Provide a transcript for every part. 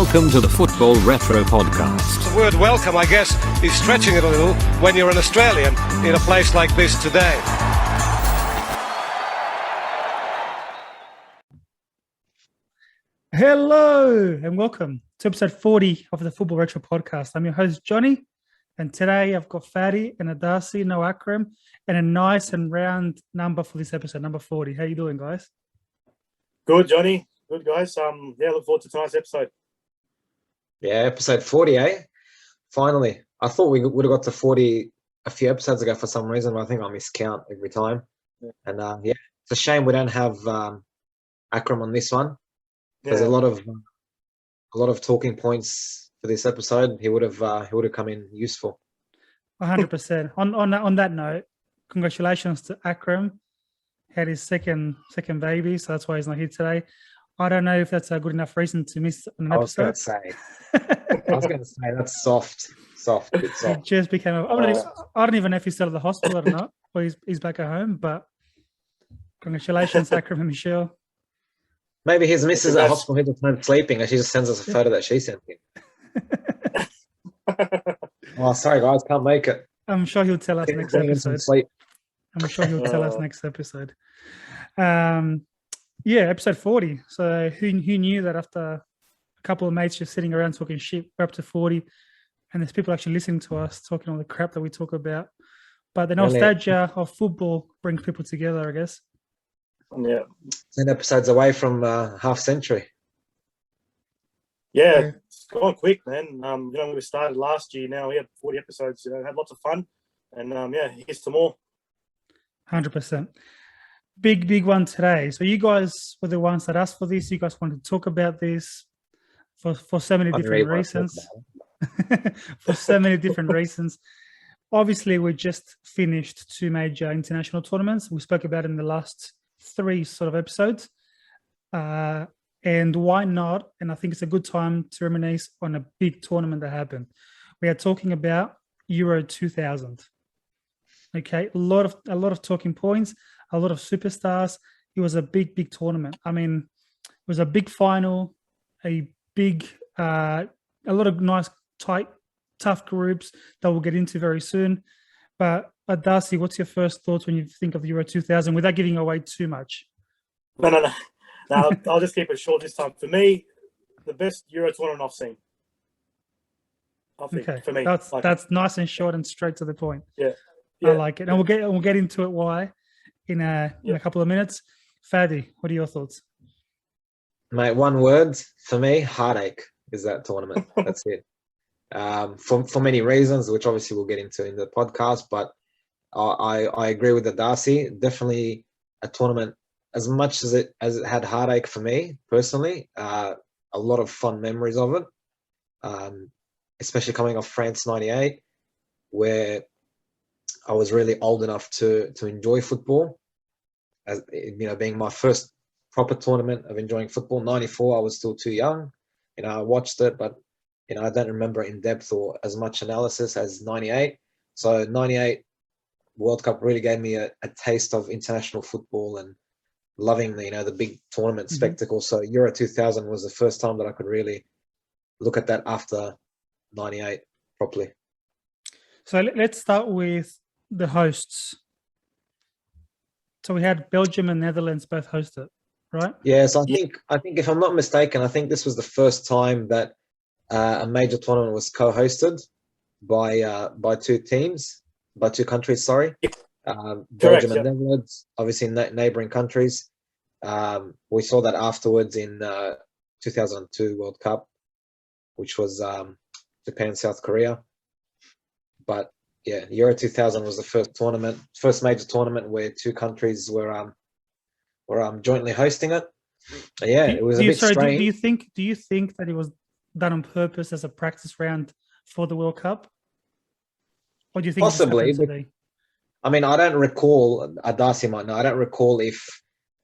Welcome to the Football Retro Podcast. The word welcome, I guess, is stretching it a little when you're an Australian in a place like this today. Hello and welcome to episode 40 of the Football Retro Podcast. I'm your host, Johnny, and today I've got Fadi and Adasi, no Akram, and a nice and round number for this episode, number 40. How you doing, guys? Good, Johnny. Good, guys. Look forward to tonight's episode. Yeah, episode 40, eh? Finally. I thought we would have got to 40 a few episodes ago for some reason, but I think I miscount every time. Yeah. And it's a shame we don't have Akram on this one. There's a lot of talking points for this episode. He would have come in useful. 100%. On that note, congratulations to Akram. Had his second baby, so that's why he's not here today. I don't know if that's a good enough reason to miss an episode. I was going to say that's soft. He just became. I don't even know if he's still at the hospital or not, or he's back at home. But congratulations, Akram and Michelle. Maybe his missus at hospital, he's at home sleeping, and she just sends us a photo that she sent him. Oh, sorry guys, can't make it. I'm sure he'll tell us next episode. I'm sure he'll tell us next episode. Episode 40. So who knew that after a couple of mates just sitting around talking shit, we're up to 40, and there's people actually listening to us talking all the crap that we talk about. But the nostalgia of football brings people together, I guess. Yeah. 10 episodes away from half century. Yeah, it's gone quick, man. We started last year. Now we had 40 episodes. Had lots of fun, and here's to more. 100%. Big one today. So you guys were the ones that asked for this. You guys wanted to talk about this for so many different reasons. For so many different reasons. Obviously, we just finished 2 major international tournaments. We spoke about in the last 3 sort of episodes. And why not? And I think it's a good time to reminisce on a big tournament that happened. We are talking about Euro 2000. Okay, a lot of talking points, a lot of superstars. It was a big tournament. I mean, it was a big final, a lot of nice, tight, tough groups that we'll get into very soon. But Darcy, what's your first thoughts when you think of the Euro 2000 without giving away too much? No. I'll just keep it short this time. For me, the best Euro tournament I've seen. I think, okay, for me, that's nice and short and straight to the point. Yeah. I like it, and we'll get into it why in a couple of minutes. Fadi, what are your thoughts? Mate, one word for me: heartache is that tournament. That's it. For many reasons, which obviously we'll get into in the podcast, but I agree with the Darcy. Definitely a tournament. As much as it had heartache for me personally, a lot of fun memories of it. Especially coming off France '98, where I was really old enough to enjoy football, as being my first proper tournament of enjoying football. '94, I was still too young. I watched it, but I don't remember in depth or as much analysis as '98. So '98 World Cup really gave me a taste of international football and loving the big tournament spectacle. So Euro 2000 was the first time that I could really look at that after '98 properly. So let's start with the hosts. So we had Belgium and Netherlands both hosted, right? Yes, I think if I'm not mistaken, I think this was the first time that a major tournament was co-hosted by 2 countries. Sorry, Belgium and Netherlands, obviously neighbouring countries. We saw that afterwards in 2002 World Cup, which was Japan, South Korea. But yeah, Euro 2000 was the first major tournament where 2 countries were jointly hosting it. It was a bit strange. Do you think that it was done on purpose as a practice round for the World Cup? Or do you think possibly? I mean, I don't recall. Darcy might know. I don't recall if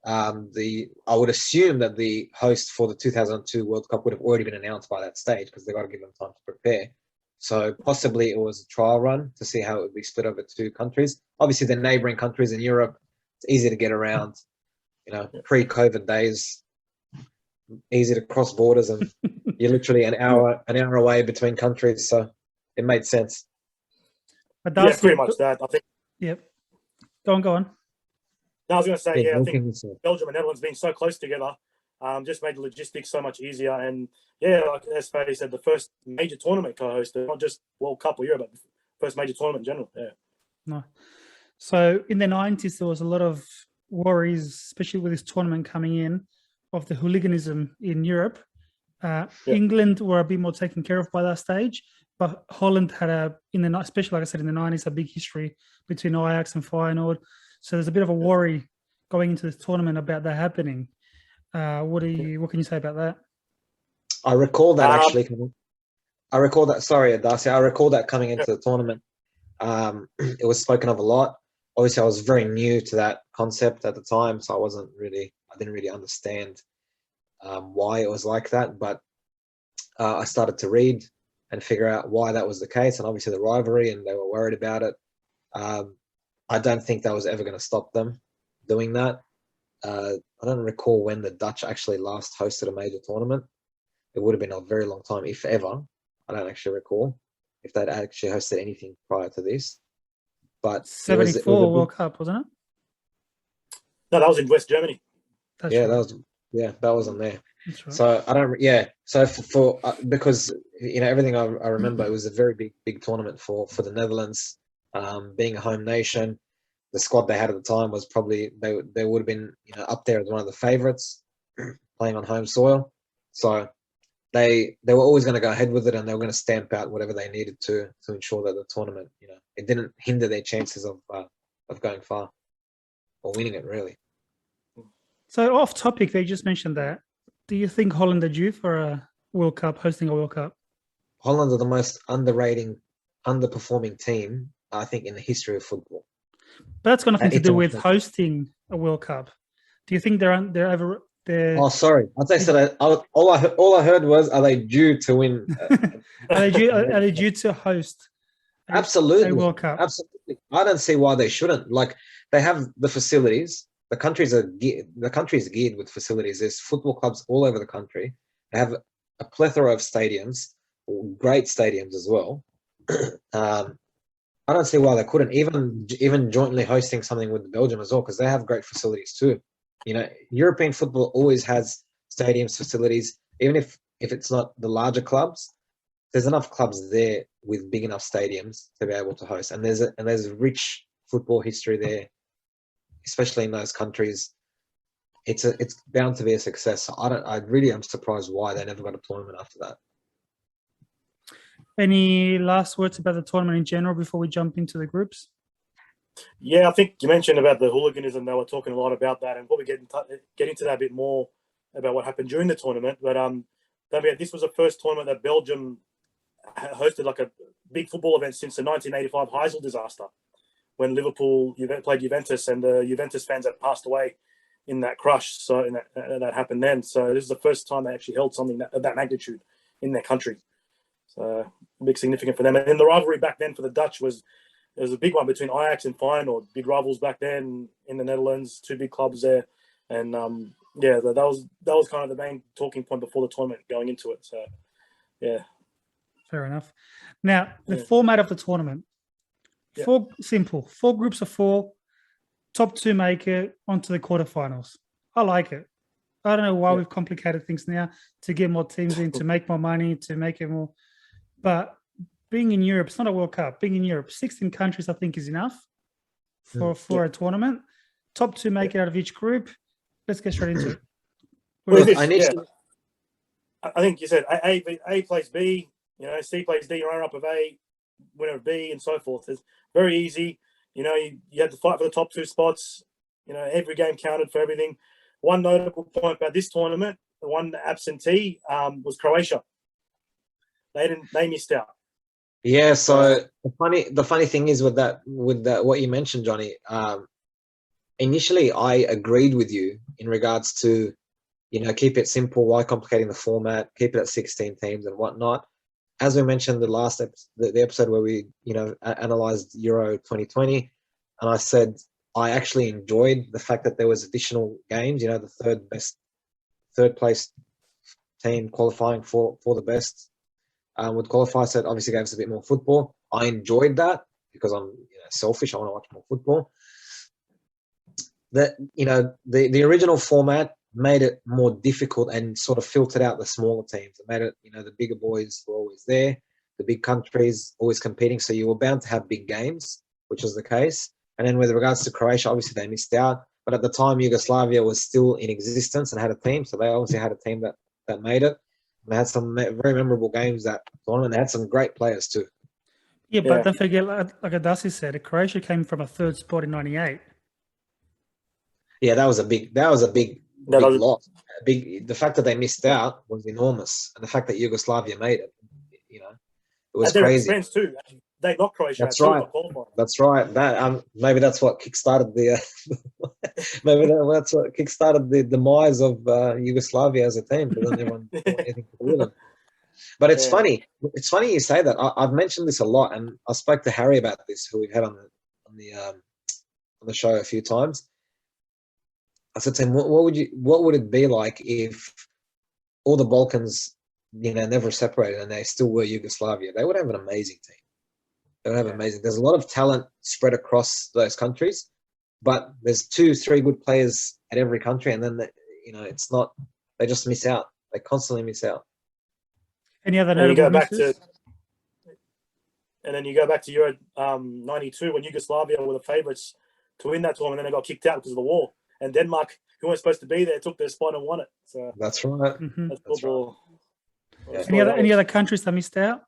I would assume that the host for the 2002 World Cup would have already been announced by that stage because they've got to give them time to prepare. So possibly it was a trial run to see how it would be split over 2 countries. Obviously, the neighbouring countries in Europe, it's easy to get around. Pre-COVID days, easy to cross borders and You're literally an hour away between countries, so it made sense. But Yeah, pretty much that. I think. Yep. Go on. No, I was going to say, I think So. Belgium and Netherlands being so close together just made the logistics so much easier. And yeah, like as Faye said, the first major tournament co-hosted, not just World Cup or Euro, but the first major tournament in general. Yeah. No. So in the 90s, there was a lot of worries, especially with this tournament coming in, of the hooliganism in Europe. England were a bit more taken care of by that stage, but Holland had especially like I said in the 90s, a big history between Ajax and Feyenoord. So there's a bit of a worry going into this tournament about that happening. What can you say about that? I recall that actually. I recall that. Sorry, Darcy. I recall that coming into the tournament. It was spoken of a lot. Obviously, I was very new to that concept at the time, so I didn't really understand why it was like that. But I started to read and figure out why that was the case, and obviously the rivalry, and they were worried about it. I don't think that was ever going to stop them doing that. I don't recall when the Dutch actually last hosted a major tournament. It would have been a very long time, if ever. I don't actually recall if they'd actually hosted anything prior to this. But 74 World Cup, wasn't it? No, that was in West Germany. That's right. that was on there. That's right. So I don't. Yeah. So for because everything I remember, it was a very big tournament for the Netherlands, being a home nation. The squad they had at the time was probably they would have been up there as one of the favourites, playing on home soil. So they were always going to go ahead with it, and they were going to stamp out whatever they needed to ensure that the tournament, it didn't hinder their chances of going far or winning it, really. So off topic, they just mentioned that. Do you think Holland are due for a World Cup, hosting a World Cup? Holland are the most underperforming team, I think, in the history of football. But that's got nothing to do with hosting a World Cup. Do you think they're ever? Oh, sorry. I said all I heard was, are they due to win? Are they due to host? Absolutely, a World Cup. Absolutely. I don't see why they shouldn't. Like, they have the facilities. The country is geared with facilities. There's football clubs all over the country. They have a plethora of stadiums, great stadiums as well. I don't see why they couldn't, even jointly hosting something with Belgium as well, because they have great facilities too. European football always has stadiums, facilities, even if it's not the larger clubs. There's enough clubs there with big enough stadiums to be able to host, and there's rich football history there, especially in those countries. It's bound to be a success. So I really am surprised why they never got a tournament after that. Any last words about the tournament in general before we jump into the groups? Yeah, I think you mentioned about the hooliganism. They were talking a lot about that, and probably get into that a bit more about what happened during the tournament. But this was the first tournament that Belgium hosted, like a big football event since the 1985 Heysel disaster, when Liverpool played Juventus, and the Juventus fans had passed away in that crush. So that happened then. So this is the first time they actually held something of that magnitude in their country. So big significant for them. And then the rivalry back then for the Dutch was a big one between Ajax and Feyenoord. Big rivals back then in the Netherlands, two big clubs there. And that was kind of the main talking point before the tournament going into it. So yeah. Fair enough. Now, the format of the tournament. Simple. 4 groups of 4. Top 2 make it onto the quarterfinals. I like it. I don't know why we've complicated things now to get more teams in, to make more money, to make it more. But being in Europe, it's not a World Cup. Being in Europe, 16 countries, I think, is enough for a tournament. Top 2 make it out of each group. Let's get straight into it. I think you said A plays B, C plays D, runner up of A, winner of B, and so forth. It's very easy. You had to fight for the top 2 spots. Every game counted for everything. One notable point about this tournament, the one absentee was Croatia. They missed out. Yeah. So the funny thing is with that what you mentioned, Johnny. Initially, I agreed with you in regards to, keep it simple. Why complicating the format? Keep it at 16 teams and whatnot. As we mentioned the episode where we analyzed Euro 2020, and I said I actually enjoyed the fact that there was additional games. The third place team qualifying for the best would qualify. So it obviously gave us a bit more football. I enjoyed that because I'm selfish. I want to watch more football. The original format made it more difficult and sort of filtered out the smaller teams. It made it, the bigger boys were always there, the big countries always competing. So you were bound to have big games, which was the case. And then with regards to Croatia, obviously they missed out. But at the time, Yugoslavia was still in existence and had a team. So they obviously had a team that made it. And they had some very memorable games that tournament. They had some great players too. Yeah, but don't forget, like Adasi said, Croatia came from a third spot in '98. Yeah, that was a big loss. The fact that they missed out was enormous, and the fact that Yugoslavia made it, it was at crazy. Their expense too. They knocked Croatia. That's right. That's right. That maybe that's what kickstarted the. That's what kickstarted the demise of Yugoslavia as a team, because then everyone didn't want anything to do with them. But it's funny. It's funny you say that. I've mentioned this a lot, and I spoke to Harry about this, who we've had on the show a few times. I said to him, "What would it be like if all the Balkans, never separated and they still were Yugoslavia? They would have an amazing team. They would have amazing. There's a lot of talent spread across those countries, but there's 2-3 good players at every country, and then it's not. They just miss out. They constantly miss out." Any other notable misses? And then you go back to Euro '92 when Yugoslavia were the favourites to win that tournament, and then they got kicked out because of the war. And Denmark, who weren't supposed to be there, took their spot and won it. So that's right. Mm-hmm. That's football. Right. Yeah. Any other countries that missed out?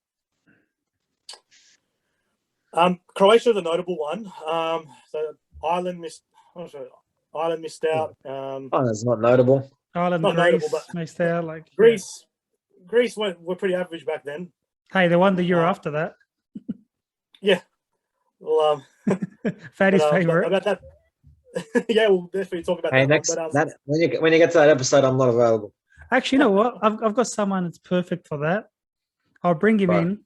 Croatia, the notable one. So Ireland missed out. That's not notable. Ireland, not Greece notable, but missed out. Like Greece were pretty average back then. Hey, they won the year after that. Yeah. Well, Fatty's favourite. About that. Yeah, we'll definitely talk about that. Next, but, when you get to that episode, I'm not available. Actually, you know what? I've got someone that's perfect for that. I'll bring him in.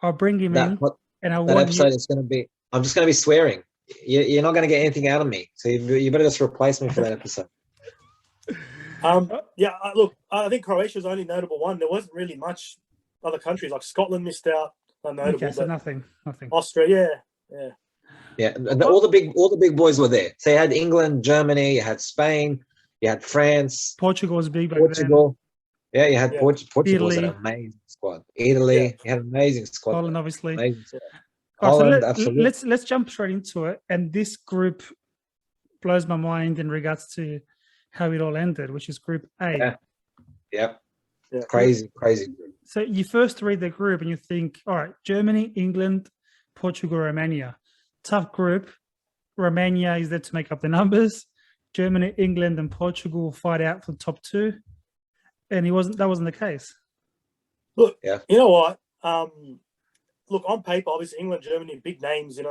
And that episode is going to be. I'm just going to be swearing. You're not going to get anything out of me. So you better just replace me for that episode. Look, I think Croatia's the only notable one. There wasn't really much other countries, like Scotland missed out. Notable, okay, so nothing. Austria, yeah. Yeah, all the big boys were there. So you had England, Germany, you had Spain, you had France. Portugal was big back Portugal. Then. Yeah, you had Portugal. Italy. Was an amazing squad. Italy, you had an amazing squad. Holland, obviously. Amazing. Holland, so absolutely. Let's jump straight into it. And this group blows my mind in regards to how it all ended, which is Group A. Yeah. Crazy group. So you first read the group and you think, all right, Germany, England, Portugal, Romania. Tough group. Romania is there to make up the numbers. Germany, England, and Portugal will fight out for the top 2. And that wasn't the case. Look, you know what? Look, on paper, obviously England, Germany, big names, and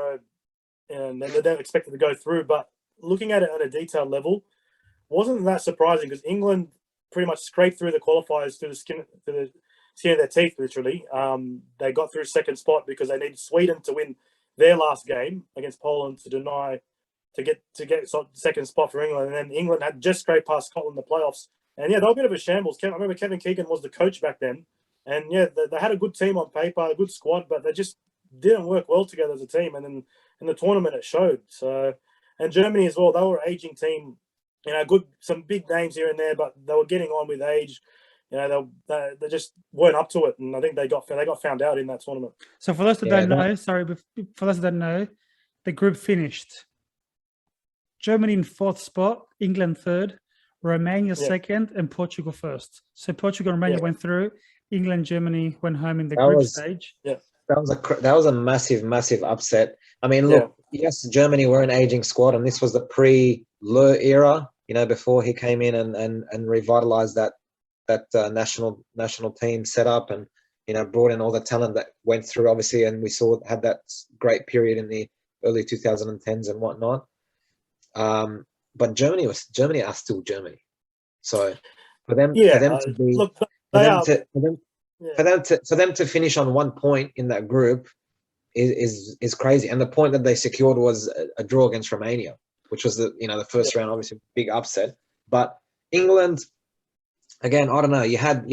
they don't expect it to go through. But looking at it at a detailed level, wasn't that surprising, because England pretty much scraped through the qualifiers through the skin of their teeth, literally. They got through second spot because they needed Sweden to win their last game against Poland to get second spot for England. And then England had just scraped past Scotland in the playoffs. And they were a bit of a shambles. I remember Kevin Keegan was the coach back then. And they had a good team on paper, a good squad, but they just didn't work well together as a team. And then in the tournament, it showed. So, and Germany as well, they were an aging team. Some big names here and there, but they were getting on with age. They just weren't up to it, and I think they got found out in that tournament. So for those that don't know, for those that don't know, the group finished: Germany in 4th spot, England 3rd, Romania 2nd, and Portugal 1st. So Portugal and Romania went through. England, Germany went home in the group stage. Yeah, that was a massive upset. I mean, look, yes, Germany were an aging squad, and this was the pre-Löw era. Before he came in and revitalized that national team set up, and brought in all the talent that went through, obviously, and we had that great period in the early 2010s and whatnot. But Germany are still Germany. So for them to finish on 1 point in that group is crazy. And the point that they secured was a draw against Romania, which was the first round, obviously big upset. But England again, I don't know. You had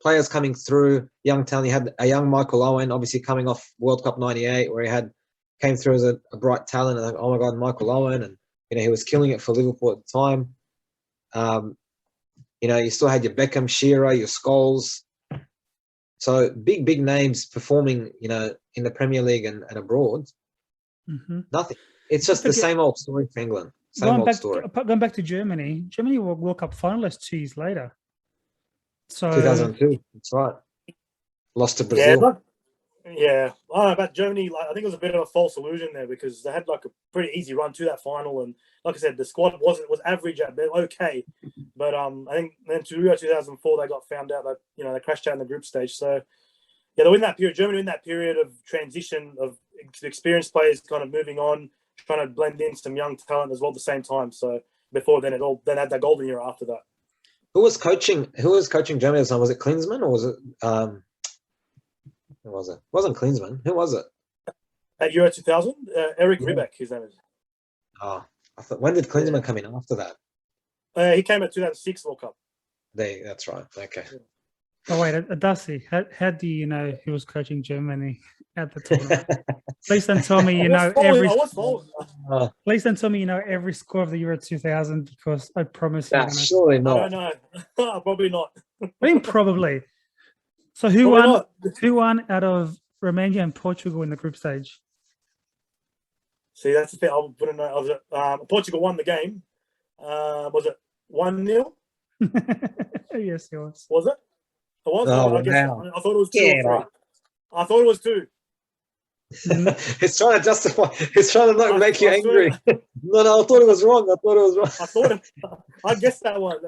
players coming through, young talent. You had a young Michael Owen, obviously coming off World Cup '98, where he came through as a bright talent, and like, oh my God, Michael Owen, and he was killing it for Liverpool at the time. You still had your Beckham, Shearer, your Scholes. So big names performing, in the Premier League and abroad. Mm-hmm. Nothing. It's just the same old story for England. Same old story. Going back to Germany, Germany were World Cup finalists 2 years later. So 2002. That's right. Lost to Yeah, Brazil. I don't know about Germany. Like, I think it was a bit of a false illusion there because they had like a pretty easy run to that final, and like I said, the squad was average at best, okay, but I think then to Rio 2004 they got found out that they crashed out in the group stage. So yeah, they win that period. Germany in that period of transition of experienced players kind of moving on, trying to blend in some young talent as well at the same time. So before then, then had that golden era after that. Who was coaching Germany at the time? Was it Klinsmann or was it who was it? It wasn't Klinsmann. Who was it? At Euro 2000, Eric Ribbeck, his name is. Oh, I thought, when did Klinsmann come in after that? He came at 2006 World Cup. That's right. Okay. Yeah. Oh wait, Adasi, how do you know he was coaching Germany at the tournament? Please don't tell me Please don't tell me every score of the Euro 2000 because I promise you. Surely not. I don't know. Probably not. I mean, probably. So who won out of Romania and Portugal in the group stage? See, that's the thing. I wouldn't know. Portugal won the game. Was it 1-0? Yes, it was. Was it? It was. Oh, I guess. wow. I thought it was 2 or 3. I thought it was 2. He's trying to justify. He's trying to not make you angry. No, I thought it was wrong. I guessed that one.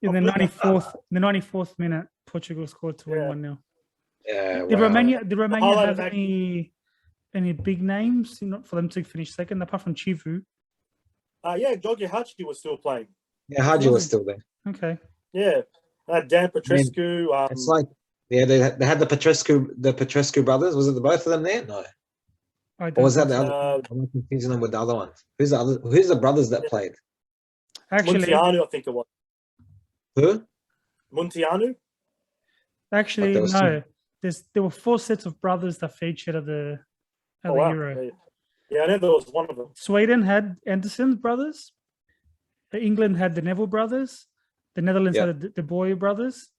In the 94th minute, Portugal scored to win 1-0. Yeah. Did Romania have actually, any big names for them to finish second apart from Chivu? Georgi Hagi was still playing. Yeah, Hagi was still there. Okay. Yeah, Dan Petrescu. It's like they had the Petrescu brothers. Was it the both of them there? No. Or was that the other? I'm confusing them with the other one. Who's the brothers that played? Actually, Munteanu, I think it was. Who? Munteanu? Actually, no. There were 4 sets of brothers that featured at the Euro. Yeah, I know there was one of them. Sweden had Anderson brothers. England had the Neville brothers. The Netherlands had the De Boer brothers.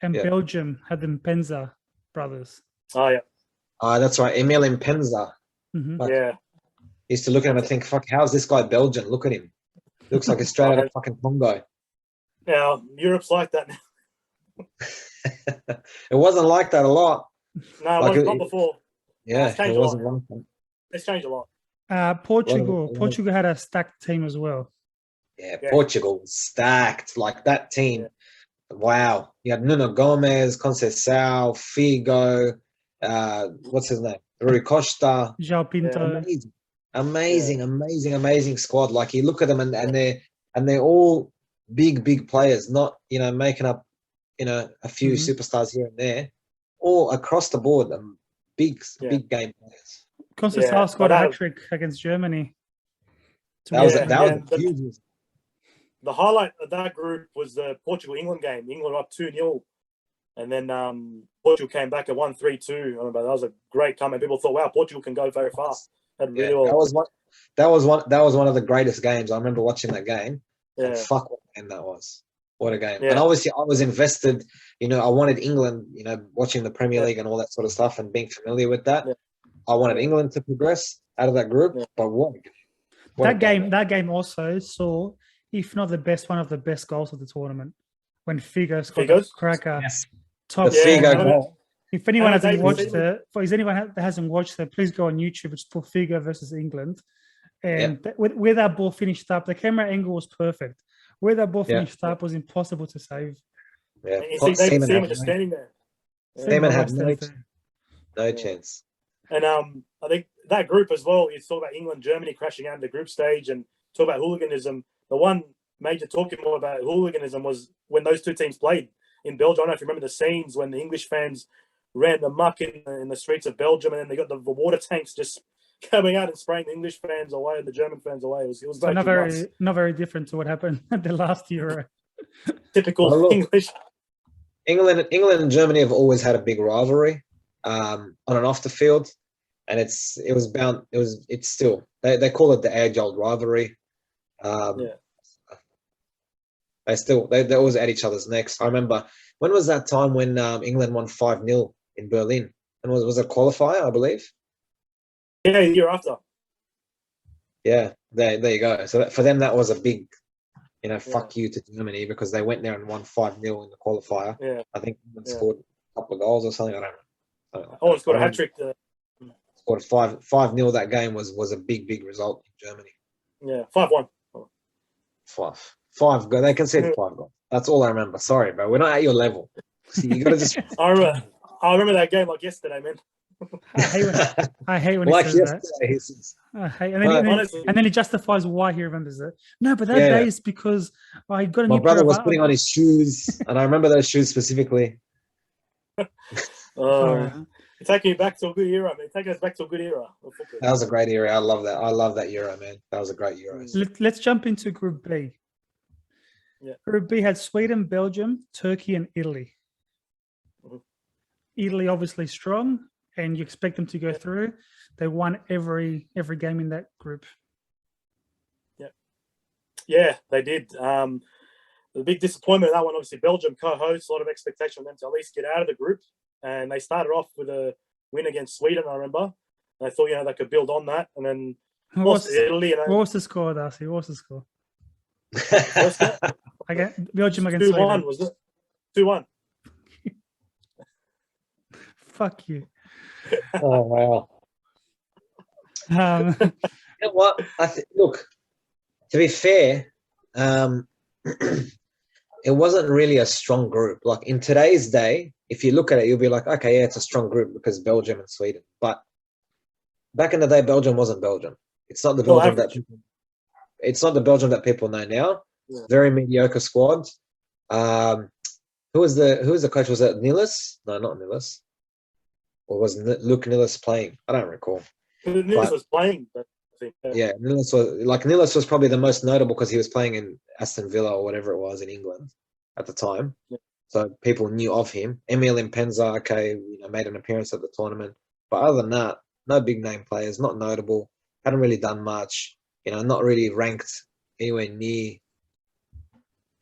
And Belgium had the Mpenza brothers. Oh, yeah. That's right. Emil Mpenza. Mm-hmm. Yeah. Used to look at him and think, fuck, how's this guy Belgian? Look at him. Looks like he's straight out of fucking Congo. Yeah, Europe's like that now. It wasn't like that a lot. No, it wasn't not before. Yeah, it wasn't like that. It's changed a lot. Portugal had a stacked team as well. Yeah, Portugal was stacked. Like that team. Yeah. Wow. You had Nuno Gomes, Conceição, Figo, what's his name? Rui Costa. João Pinto. Amazing squad. Like you look at them and they're all big players, not making up a few superstars here and there, all across the board. Big game players. Conceição scored a hat-trick against Germany. That was huge. The highlight of that group was the Portugal-England game. England were up 2-0. And then Portugal came back at 1-3-2. I remember that was a great comeback. People thought, wow, Portugal can go very fast. That was one of the greatest games. I remember watching that game. Yeah. And fuck what a game that was. What a game. Yeah. And obviously I was invested, I wanted England, watching the Premier League and all that sort of stuff and being familiar with that. Yeah. I wanted England to progress out of that group. Yeah. But that game also saw, if not the best, one of the best goals of the tournament. When Figo scored the cracker. Yes. Top Figo goal. If anyone hasn't watched it, that hasn't watched it, please go on YouTube. It's called Figo versus England. And where that ball finished up, the camera angle was perfect. Where that ball finished up was impossible to save. Yeah. Seaman was standing there. Seaman had no chance. And I think that group as well, you talk about England, Germany crashing out in the group stage and talk about hooliganism. The one major talking more about hooliganism was when those two teams played in Belgium. I don't know if you remember the scenes when the English fans ran the muck in the streets of Belgium, and then they got the water tanks just coming out and spraying the English fans away and the German fans away. It was not very different to what happened at the last Euro. Typical Well, look, English. England and Germany have always had a big rivalry on and off the field, and it's still they call it the age-old rivalry. Yeah. They always at each other's necks. I remember, when was that time when England won 5-0 in Berlin? And was it a qualifier, I believe? Yeah, the year after. Yeah, there you go. So for them, that was a big, fuck you to Germany, because they went there and won 5-0 in the qualifier. Yeah. I think England scored a couple of goals or something. I don't know. Oh, scored a hat trick. Scored 5-0 that game was a big result in Germany. Yeah, 5-1. Five goals. They conceded 5 goals. That's all I remember. Sorry, bro. We're not at your level. So you got to just. I remember that game like yesterday, man. I hate when like he says yesterday, that. I hate, and then he justifies why he remembers it. No, but that day is because I got a my new brother pair was of putting on his shoes, and I remember those shoes specifically. Take me back to a good era, man. Take us back to a good era. That was a great era. I love that. I love that era, man. That was a great era. Let's jump into Group B. Yeah. Group B had Sweden, Belgium, Turkey, and Italy. Mm-hmm. Italy obviously strong, and you expect them to go through. They won every game in that group. Yeah, they did. The big disappointment in that one, obviously, Belgium co-hosts, a lot of expectation on them to at least get out of the group. And they started off with a win against Sweden, I remember. And I thought, they could build on that. And then lost to Italy. What was the score, Darcy? What was the score? Belgium against 2-1, Sweden. was it? 2-1. Fuck you. Oh, wow. You know what? Look, to be fair, it wasn't really a strong group. Like in today's day, if you look at it, you'll be like, okay, yeah, it's a strong group because Belgium and Sweden. But back in the day, Belgium wasn't Belgium. It's not the Belgium that people know now. Yeah. Very mediocre squad. Who was the coach? Was it Nilis? No, not Nilis. Or was Luke Nilis playing? I don't recall. Nilis was playing, but I think. Yeah, Nilis was probably the most notable because he was playing in Aston Villa or whatever it was in England at the time. Yeah. So people knew of him. Emil Impenza, made an appearance at the tournament. But other than that, no big name players, not notable. Hadn't really done much. Not really ranked anywhere near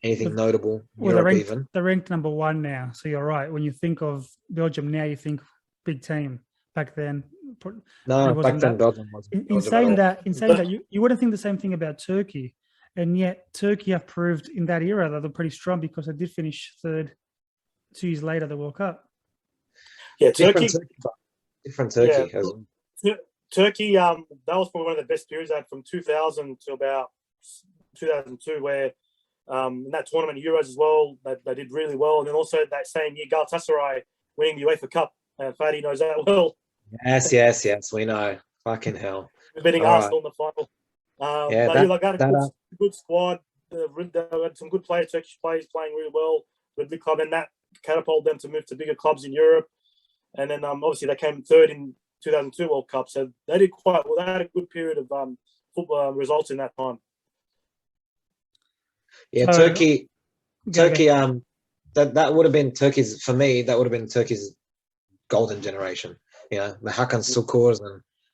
anything notable. Well, they're ranked number 1 now. So you're right. When you think of Belgium now, you think big team. Back then, back then Belgium wasn't. In saying that, you wouldn't think the same thing about Turkey, and yet Turkey have proved in that era that they're pretty strong because they did finish third 2 years later the World Cup. Yeah, Turkey. Different Turkey. Yeah, Turkey. That was probably one of the best periods I had from 2000 to about 2002, where in that tournament Euros as well, they did really well, and then also that same year Galatasaray winning the UEFA Cup. Fadi knows that well. Yes, we know. Fucking hell. Beating Arsenal in the final. A good squad. They had some good players, Turkish players playing really well with the club, and that catapulted them to move to bigger clubs in Europe. And then obviously they came third in 2002 World Cup, so they did quite well. They had a good period of football results in that time. Yeah, Turkey. That would have been Turkey's, for me. That would have been Turkey's golden generation. The Hakan Sukurs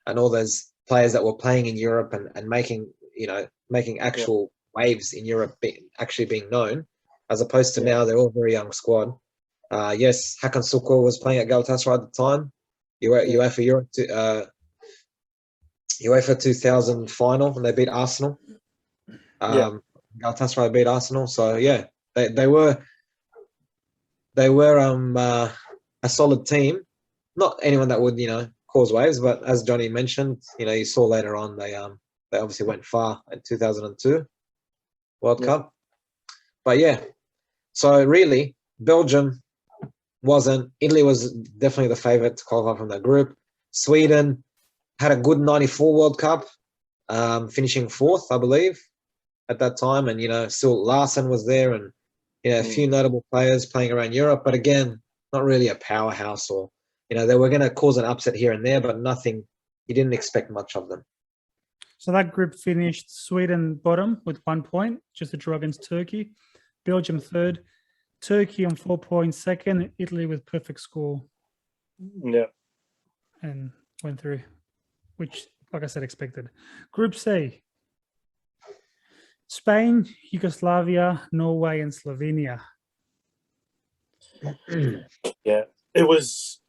and all those players that were playing in Europe and making actual waves in Europe, actually being known, as opposed to now they're all very young squad. Yes, Hakan Sukur was playing at Galatasaray at the time. UEFA 2000 final when they beat Arsenal. Galatasaray beat Arsenal, so yeah, they were a solid team. Not anyone that would cause waves, but as Johnny mentioned, you saw later on they obviously went far in 2002 World Cup. But yeah, so really Belgium wasn't. Italy was definitely the favourite to qualify from that group. Sweden had a good 94 World Cup, finishing 4th, I believe, at that time. And, still Larsen was there and, a few notable players playing around Europe. But again, not really a powerhouse or, they were going to cause an upset here and there, but nothing, you didn't expect much of them. So that group finished Sweden bottom with 1 point, just a draw against Turkey. Belgium third, Turkey on 4 points second, and Italy with perfect score Yeah. and went through, which, like I said, expected. Group C, Spain, Yugoslavia, Norway, and Slovenia. Yeah. It was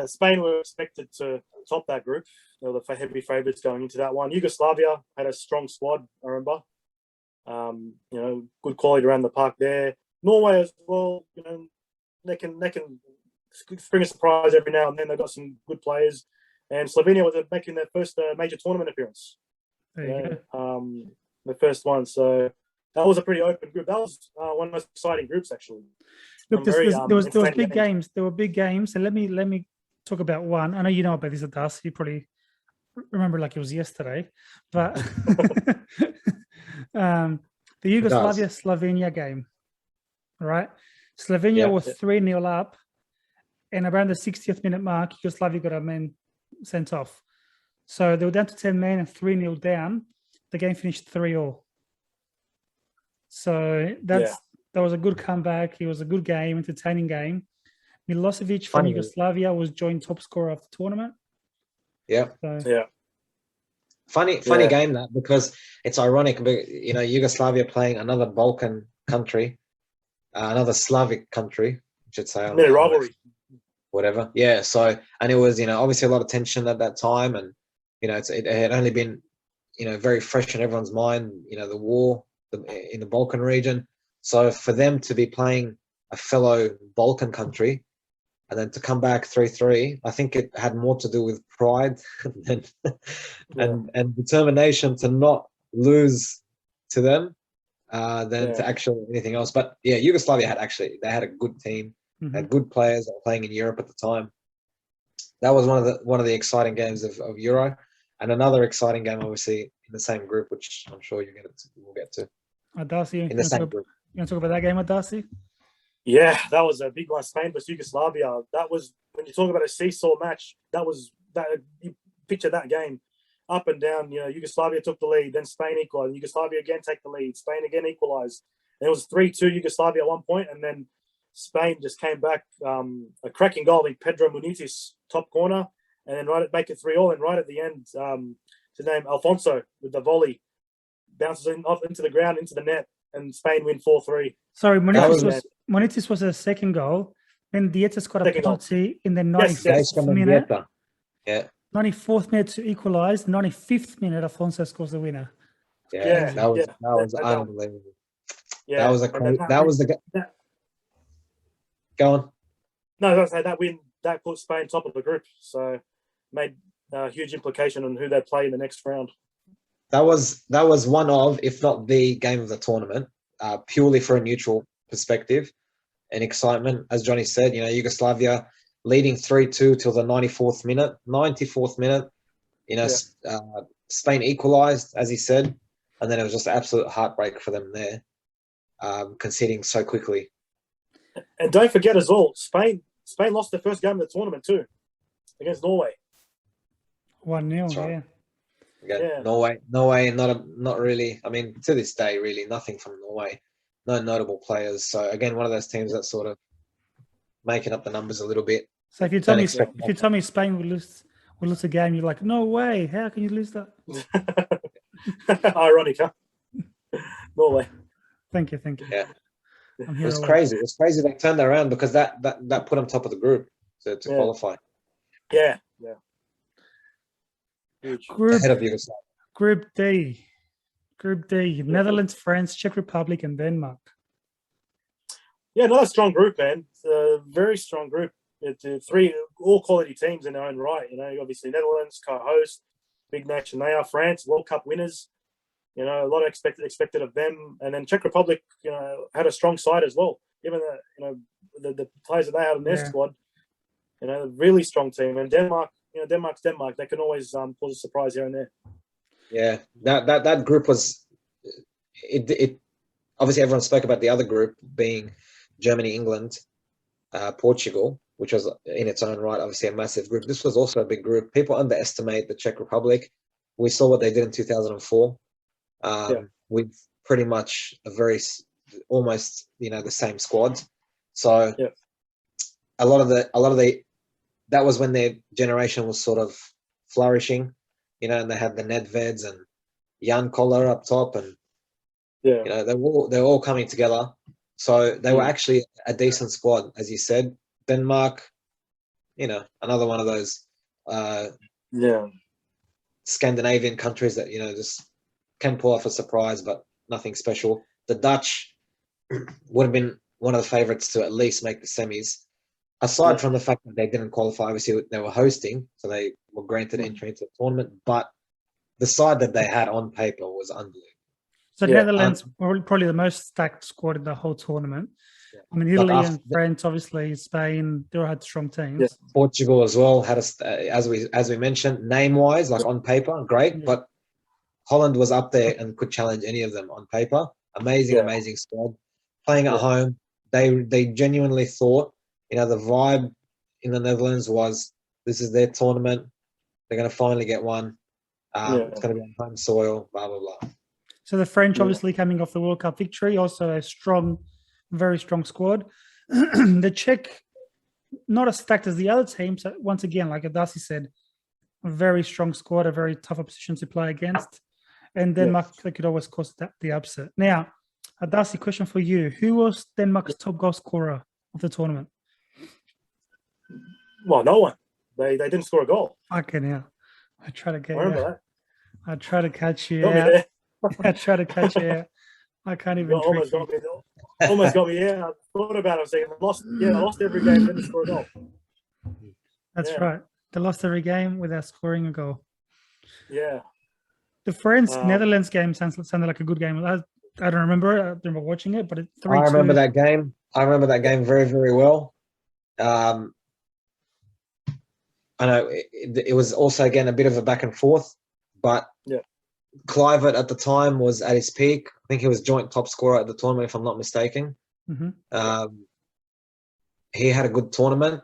Spain were expected to top that group. They were the heavy favourites going into that one. Yugoslavia had a strong squad, I remember. Good quality around the park there. Norway as well, they can spring a surprise every now and then. They've got some good players. And Slovenia was making their first major tournament appearance. There you go. The first one. So that was a pretty open group. That was one of the most exciting groups, actually. Look, there was big games. There were big games, and let me talk about one. I know you know about this, Adas. You probably remember like it was yesterday, but the Yugoslavia-Slovenia game, right? Slovenia was 3-0 up, and around the 60th minute mark, Yugoslavia got a man sent off. So they were down to 10 men and 3-0 down. The game finished 3-3. So that was a good comeback. It was a good game, entertaining game. Milosevic from Yugoslavia was joint top scorer of the tournament. Yeah. So, Funny game that, because it's ironic, but Yugoslavia playing another Balkan country, another Slavic country, I should say. Rivalry. Whatever. Yeah. So, and it was, obviously a lot of tension at that time, and it had only been, very fresh in everyone's mind. The war in the Balkan region. So for them to be playing a fellow Balkan country, and then to come back 3-3, I think it had more to do with pride and determination to not lose to them than to actually anything else. But yeah, Yugoslavia had a good team, had good players that were playing in Europe at the time. That was one of the exciting games of Euro, and another exciting game, obviously, in the same group, which I'm sure we'll get to. Darcy, in the same group. You want to talk about that game, Darcy? Yeah, that was a big one. Spain versus Yugoslavia. That was, when you talk about a seesaw match, you picture that game up and down. Yugoslavia took the lead, then Spain equalized. Yugoslavia again take the lead. Spain again equalized. And it was 3-2 Yugoslavia at one point, and then Spain just came back. A cracking goal, I think Pedro Munitis top corner, and then make it 3-3. And right at the end, his name Alfonso with the volley bounces off into the ground, into the net, and Spain win 4-3. Sorry, Monitis was a second goal. Then Dieter scored a penalty in the 95th minute. Yeah. 94th minute to equalise. 95th minute, Alfonso scores the winner. Yeah, that was unbelievable. Yeah, that was a crazy. Go on. No, I was going to say that win that put Spain top of the group, so made a huge implication on who they play in the next round. That was one of, if not the game of the tournament, purely for a neutral perspective and excitement. As Johnny said, Yugoslavia leading 3-2 till the 94th minute. 94th minute, Spain equalised, as he said, and then it was just an absolute heartbreak for them there, conceding so quickly. And don't forget as well, Spain lost their first game of the tournament too, against Norway. 1-0, right. Again, Norway, not really. I mean, to this day, really nothing from Norway. No notable players. So again, one of those teams that's sort of making up the numbers a little bit. So if you tell me Spain will lose a game, you're like, no way. How can you lose that? Ironic, huh? Norway. Thank you. Yeah. It was crazy. It was crazy they turned that around, because that put them top of the group to qualify. Yeah. Ahead of Yugoslavia. Group D, Netherlands, France, Czech Republic, and Denmark. Yeah, another strong group, man. It's a very strong group. It's three all quality teams in their own right. Obviously Netherlands, co-host, big nation they are. France, World Cup winners. A lot expected of them. And then Czech Republic, had a strong side as well. Given the players that they had in their squad, really strong team. And Denmark, Denmark's Denmark. They can always cause a surprise here and there. Yeah, that group was it. Obviously, everyone spoke about the other group being Germany, England, Portugal, which was in its own right, obviously a massive group. This was also a big group. People underestimate the Czech Republic. We saw what they did in 2004. With pretty much a very almost the same squads. So Yeah. a lot of the that was when their generation was sort of flourishing, and they had the Nedveds and Jan Koller up top, and Yeah. they were all coming together. So they were actually a decent squad, as you said. Denmark, another one of those Yeah. Scandinavian countries that just can pull off a surprise, but nothing special. The Dutch would have been one of the favourites to at least make the semis. Aside from the fact that they didn't qualify, obviously they were hosting, so they were granted entry into the tournament. But the side that they had on paper was unbelievable. So Netherlands were probably the most stacked squad in the whole tournament. Yeah. I mean, Italy and France, obviously, Spain, they all had strong teams. Yeah. Portugal as well had as we mentioned, name-wise, like on paper, great, but Holland was up there and could challenge any of them on paper. Amazing squad. Playing at home, they genuinely thought, the vibe in the Netherlands was this is their tournament. They're going to finally get one. It's going to be on home soil, blah, blah, blah. So the French, obviously coming off the World Cup victory, also a strong, very strong squad. The Czech, not as stacked as the other teams. Once again, like Adasi said, a very strong squad, a very tough opposition to play against. And Denmark, they could always cause the upset. Now, Adasi, question for you. Who was Denmark's top goal scorer of the tournament? Well, no one. They didn't score a goal. Okay, now. I try to get I remember that. I try to catch you Got me out. there. I try to catch you out. I can't even Almost got me there. Almost got me. Yeah, I thought about it. I was saying, I lost every game, didn't score a goal. That's right. They lost every game without scoring a goal. Yeah. The France-Netherlands game sounded like a good game. I don't remember it. I don't remember watching it, but 3-2. I remember that game. I remember that game very, very well. I know it was also, again, a bit of a back and forth, but Kluivert at the time was at his peak. I think he was joint top scorer at the tournament, if I'm not mistaken. Mm-hmm. He had a good tournament.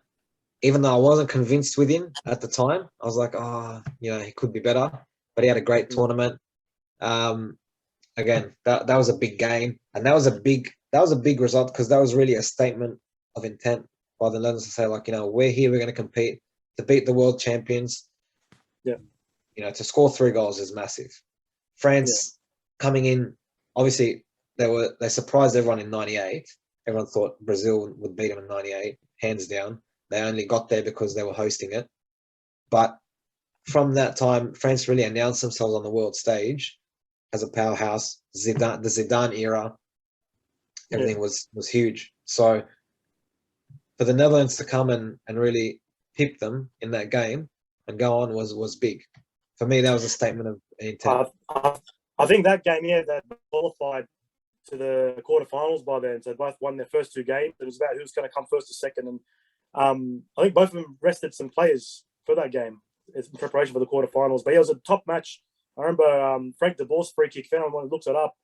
Even though I wasn't convinced with him at the time, I was like, he could be better. But he had a great tournament. Again, that was a big game, and that was a big result because that was really a statement of intent by the Netherlands to say, like, we're here, we're going to compete to beat the world champions. Yeah. To score 3 goals is massive. France coming in, obviously they surprised everyone in '98. Everyone thought Brazil would beat them in '98, hands down. They only got there because they were hosting it. But from that time, France really announced themselves on the world stage as a powerhouse. The Zidane era, everything was huge. So for the Netherlands to come and really pip them in that game and go on was big. For me, that was a statement of intent. I think that game, they qualified to the quarterfinals by then. So both won their first 2 games. It was about who's going to come first or second. And I think both of them rested some players for that game in preparation for the quarterfinals. But it was a top match. I remember Frank de Boer's free kick. If anyone looks it up,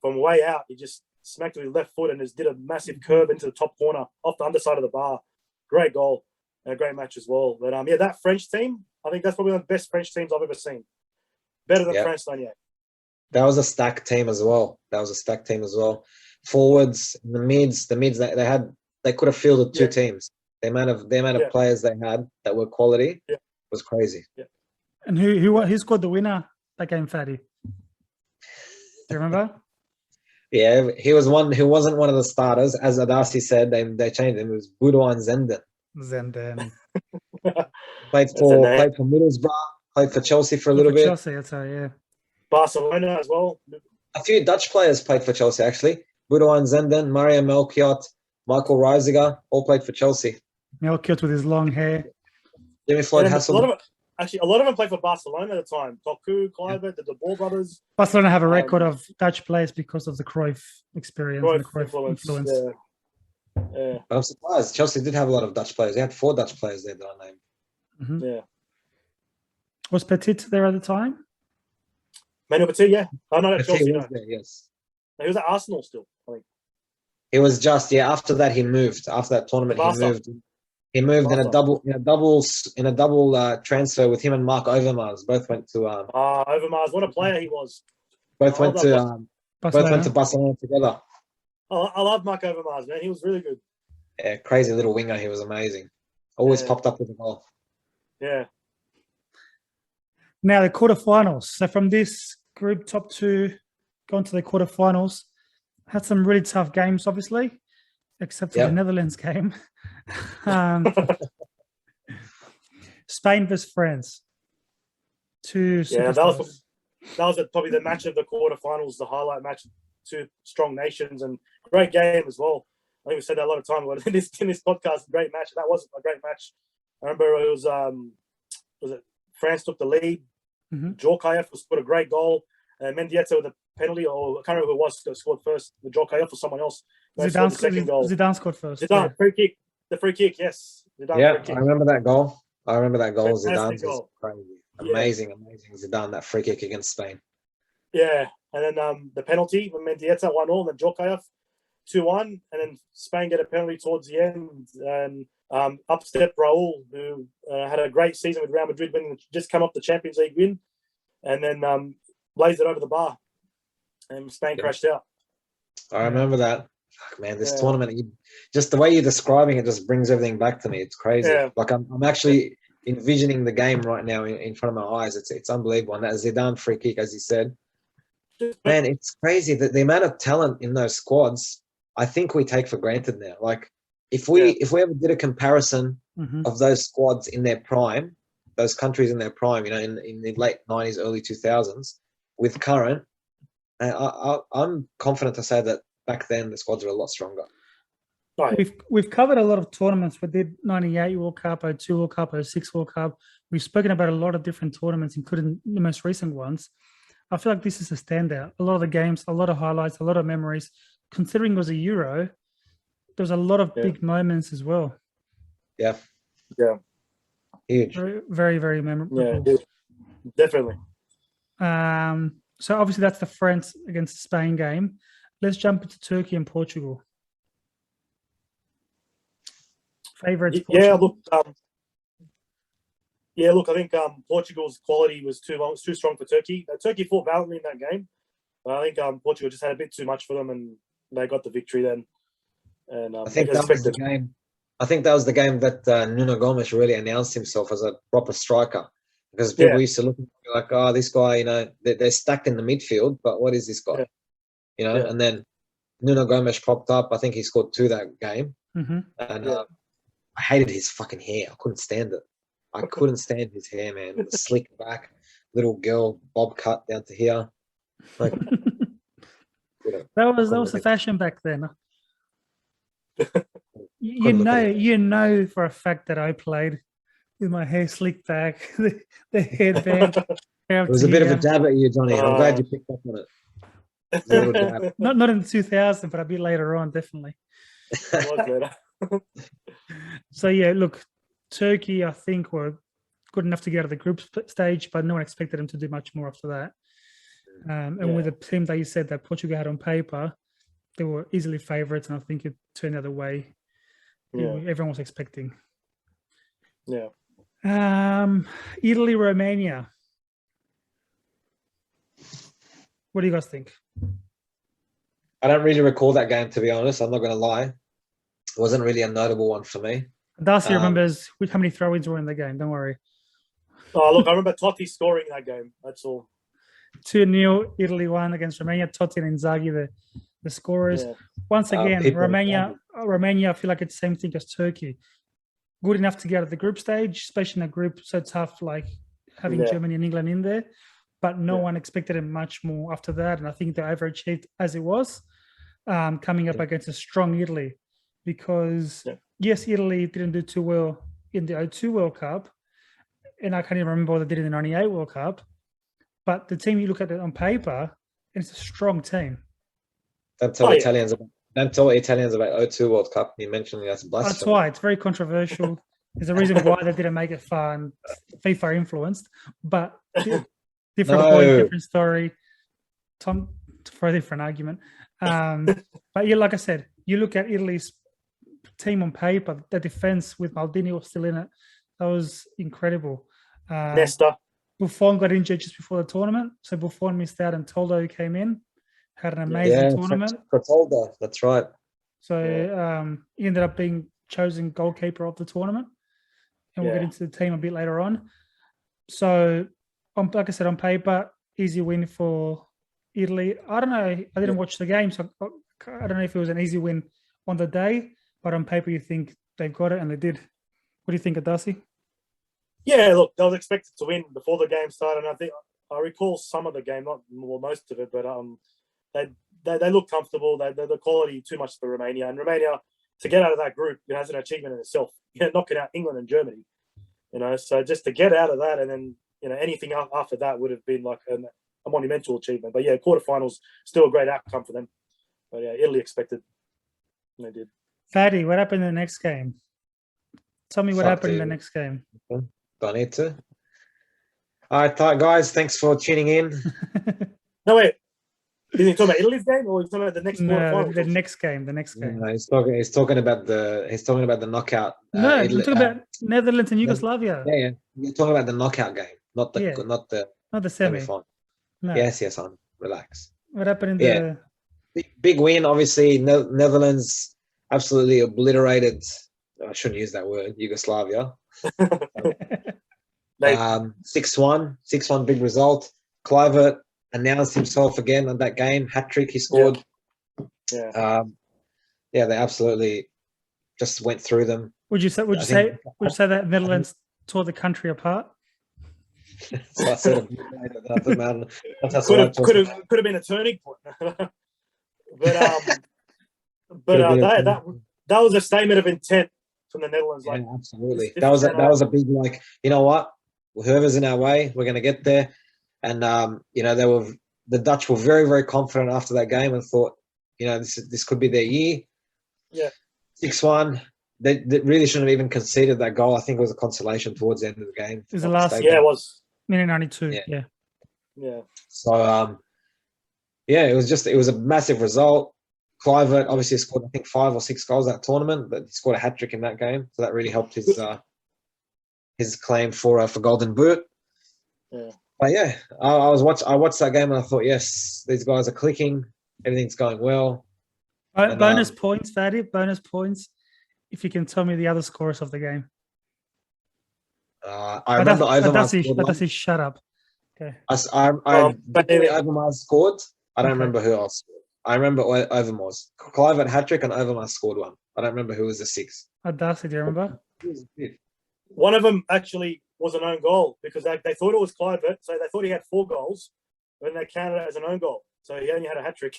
from way out, he just smacked with his left foot and just did a massive curve into the top corner off the underside of the bar. Great goal and a great match as well. But that French team, I think that's probably one of the best French teams I've ever seen. Better than France '98. That was a stacked team as well. Forwards, the mids, they could have fielded 2 teams. The amount of players they had that were quality was crazy. Yeah. And who scored the winner that game, Fatty? Do you remember? Yeah, he was one who wasn't one of the starters. As Adasi said, they changed him. It was Boudouin Zenden. Played for Middlesbrough, played for Chelsea for a little bit. Chelsea, that's how, yeah. Barcelona as well. A few Dutch players played for Chelsea, actually. Boudouin Zenden, Mario Melchiot, Michael Reisiger, all played for Chelsea. Melchiot with his long hair. Jimmy Floyd Hasselbaink. A lot of them played for Barcelona at the time. Cocu, Kluivert, the De Boer brothers. Barcelona have a record of Dutch players because of the Cruyff experience and the Cruyff influence. Yeah. I'm surprised. Chelsea did have a lot of Dutch players. They had 4 Dutch players there that I named. Mm-hmm. Yeah. Was Petit there at the time? Manuel Petit, yeah. Oh, not at Chelsea, was there, yes. He was at Arsenal still, I think. It was just, after that he moved. After that tournament, he moved in a double transfer with him and Mark Overmars. Both went to Overmars, what a player he was. Both went to Barcelona together. I love Mark Overmars, man. He was really good. Yeah, crazy little winger. He was amazing. Always popped up with the goal. Yeah. Now the quarterfinals. So from this group, top two, gone to the quarterfinals. Had some really tough games, obviously, except for the Netherlands game. Spain versus France. That was probably the match of the quarterfinals, the highlight match. Two strong nations and great game as well. I think we said that a lot of times in this podcast. Great match. That was a great match. I remember it was it France took the lead. Djorkaeff scored a great goal, and Mendieta with a penalty, or I can't remember who it was that scored first. The Djorkaeff or someone else. Zidane scored first. Zidane, free kick. The free kick, yes. Zidane, free kick. I remember that goal. Zidane's goal. Crazy. Amazing Zidane, that free kick against Spain. Yeah, and then the penalty when Mendieta 1-0, and then Djorkaeff 2-1, and then Spain get a penalty towards the end, and up step Raul, who had a great season with Real Madrid, just come up the Champions League win, and then blazed it over the bar, and Spain crashed out. I remember that. Fuck, man, this tournament, just the way you're describing it just brings everything back to me. It's crazy. Yeah. Like I'm actually envisioning the game right now in front of my eyes. It's unbelievable. And that Zidane free kick, as you said, man, it's crazy that the amount of talent in those squads, I think we take for granted now. Like if we ever did a comparison of those squads in their prime, those countries in their prime, in the late 90s, early 2000s, with current, I'm confident to say that back then the squads were a lot stronger. We've covered a lot of tournaments. We did 98 World Cup, 02 World Cup, 06 World Cup. We've spoken about a lot of different tournaments, including the most recent ones. I feel like this is a standout. A lot of the games, a lot of highlights, a lot of memories. Considering it was a Euro, there's a lot of big moments as well. Yeah. Huge. Very, very, very memorable. Yeah, definitely. So obviously that's the France against Spain game. Let's jump into Turkey and Portugal. Favorites? Portugal? Look, I think Portugal's quality was too strong for Turkey. Turkey fought valiantly in that game. I think Portugal just had a bit too much for them, and they got the victory then. And I think that was the game. I think that was the game that Nuno Gomes really announced himself as a proper striker, because people used to look like, oh, this guy, they're stacked in the midfield, but what is this guy? And then Nuno Gomes popped up. I think he scored 2 that game, and I hated his fucking hair. I couldn't stand it. I couldn't stand his hair, man. It was slick back, little girl bob cut down to here. Like that was the fashion back then. You know for a fact that I played with my hair slicked back, the headband. It was a bit of a jab at you, Johnny. I'm glad you picked up on it. Not in 2000, but a bit later on, definitely. So look, Turkey, I think, were good enough to get out of the group stage, but no one expected them to do much more after that. And with the team that you said that Portugal had on paper, they were easily favourites, and I think it turned out the way everyone was expecting. Yeah. Italy, Romania. What do you guys think? I don't really recall that game, to be honest. I'm not going to lie. It wasn't really a notable one for me. Darcy remembers how many throw-ins were in the game. Don't worry. Oh, look, I remember Totti scoring that game. That's all. 2-0, Italy won against Romania. Totti and Inzaghi, the scorers. Yeah. Once again, Romania, I feel like it's the same thing as Turkey. Good enough to get out of the group stage, especially in a group so tough like having Germany and England in there. But no one expected it much more after that. And I think they overachieved as it was, coming up against a strong Italy. Because, yes, Italy didn't do too well in the 02 World Cup. And I can't even remember what they did in the 98 World Cup. But the team, you look at it on paper, and it's a strong team. Don't tell Italians about 02 World Cup. You mentioned that's blasphemy. That's why. It's very controversial. There's a reason why they didn't make it far and FIFA influenced. But different point, different story. Tom, for a different argument. But like I said, you look at Italy's team on paper, the defense with Maldini was still in it. That was incredible. Nesta. Buffon got injured just before the tournament, so Buffon missed out and Toldo came in. had an amazing tournament. Cotolda, that's right. So he ended up being chosen goalkeeper of the tournament, and we'll get into the team a bit later on. So, like I said, on paper, easy win for Italy. I don't know. I didn't watch the game, so I don't know if it was an easy win on the day, but on paper, you think they've got it, and they did. What do you think of Darcy? Yeah, look, they was expected to win before the game started. And I think I recall some of the game, not most of it, but they look comfortable. The quality too much for Romania, and Romania to get out of that group, has an achievement in itself. Knocking out England and Germany, So just to get out of that, and then anything after that would have been like a monumental achievement. But yeah, quarterfinals still a great outcome for them. But yeah, Italy expected, and they did. Fatty, what happened in the next game? Tell me what happened in the next game. Don't need to. All right, guys. Thanks for tuning in. No, wait. Is he talking about Italy's game, or is he talking about the next quarterfinals? The next game. The next game. No, he's talking about the knockout. No, I'm talking about Netherlands and Yugoslavia. Yeah. You're talking about the knockout game, not the semi. semi-final. No. Yes, hon. Relax. What happened in the big win? Obviously, Netherlands absolutely obliterated. I shouldn't use that word. Yugoslavia. 6-1, big result. Kluivert announced himself again on that game. Hat-trick he scored. Yeah. They absolutely just went through them. Would you say that Netherlands tore the country apart? So I said could have been a turning point. That was a statement of intent from the Netherlands. Yeah, absolutely. That was a big, like, you know what? Whoever's in our way, we're going to get there. And the Dutch were very, very confident after that game and thought, this could be their year. Yeah. 6-1. They really shouldn't have even conceded that goal. I think it was a consolation towards the end of the game. It was the last. Yeah, it was. Minute 92. Yeah. So, it was a massive result. Kluivert obviously scored, I think, 5 or 6 goals that tournament, but he scored a hat-trick in that game. So that really helped his claim for Golden Boot. Yeah. But yeah, I watched that game and I thought, yes, these guys are clicking. Everything's going well. Bonus points, Fatty. Bonus points. If you can tell me the other scores of the game. I remember Overmars. Shut up. Okay. Overmars scored. I don't remember who else scored. I remember Overmars. Kluivert hat-trick and Overmars scored one. I don't remember who was the 6th. Darcy, do you remember? One of them actually was an own goal because they thought it was Kluivert, so they thought he had 4 goals, and they counted it as an own goal. So he only had a hat-trick.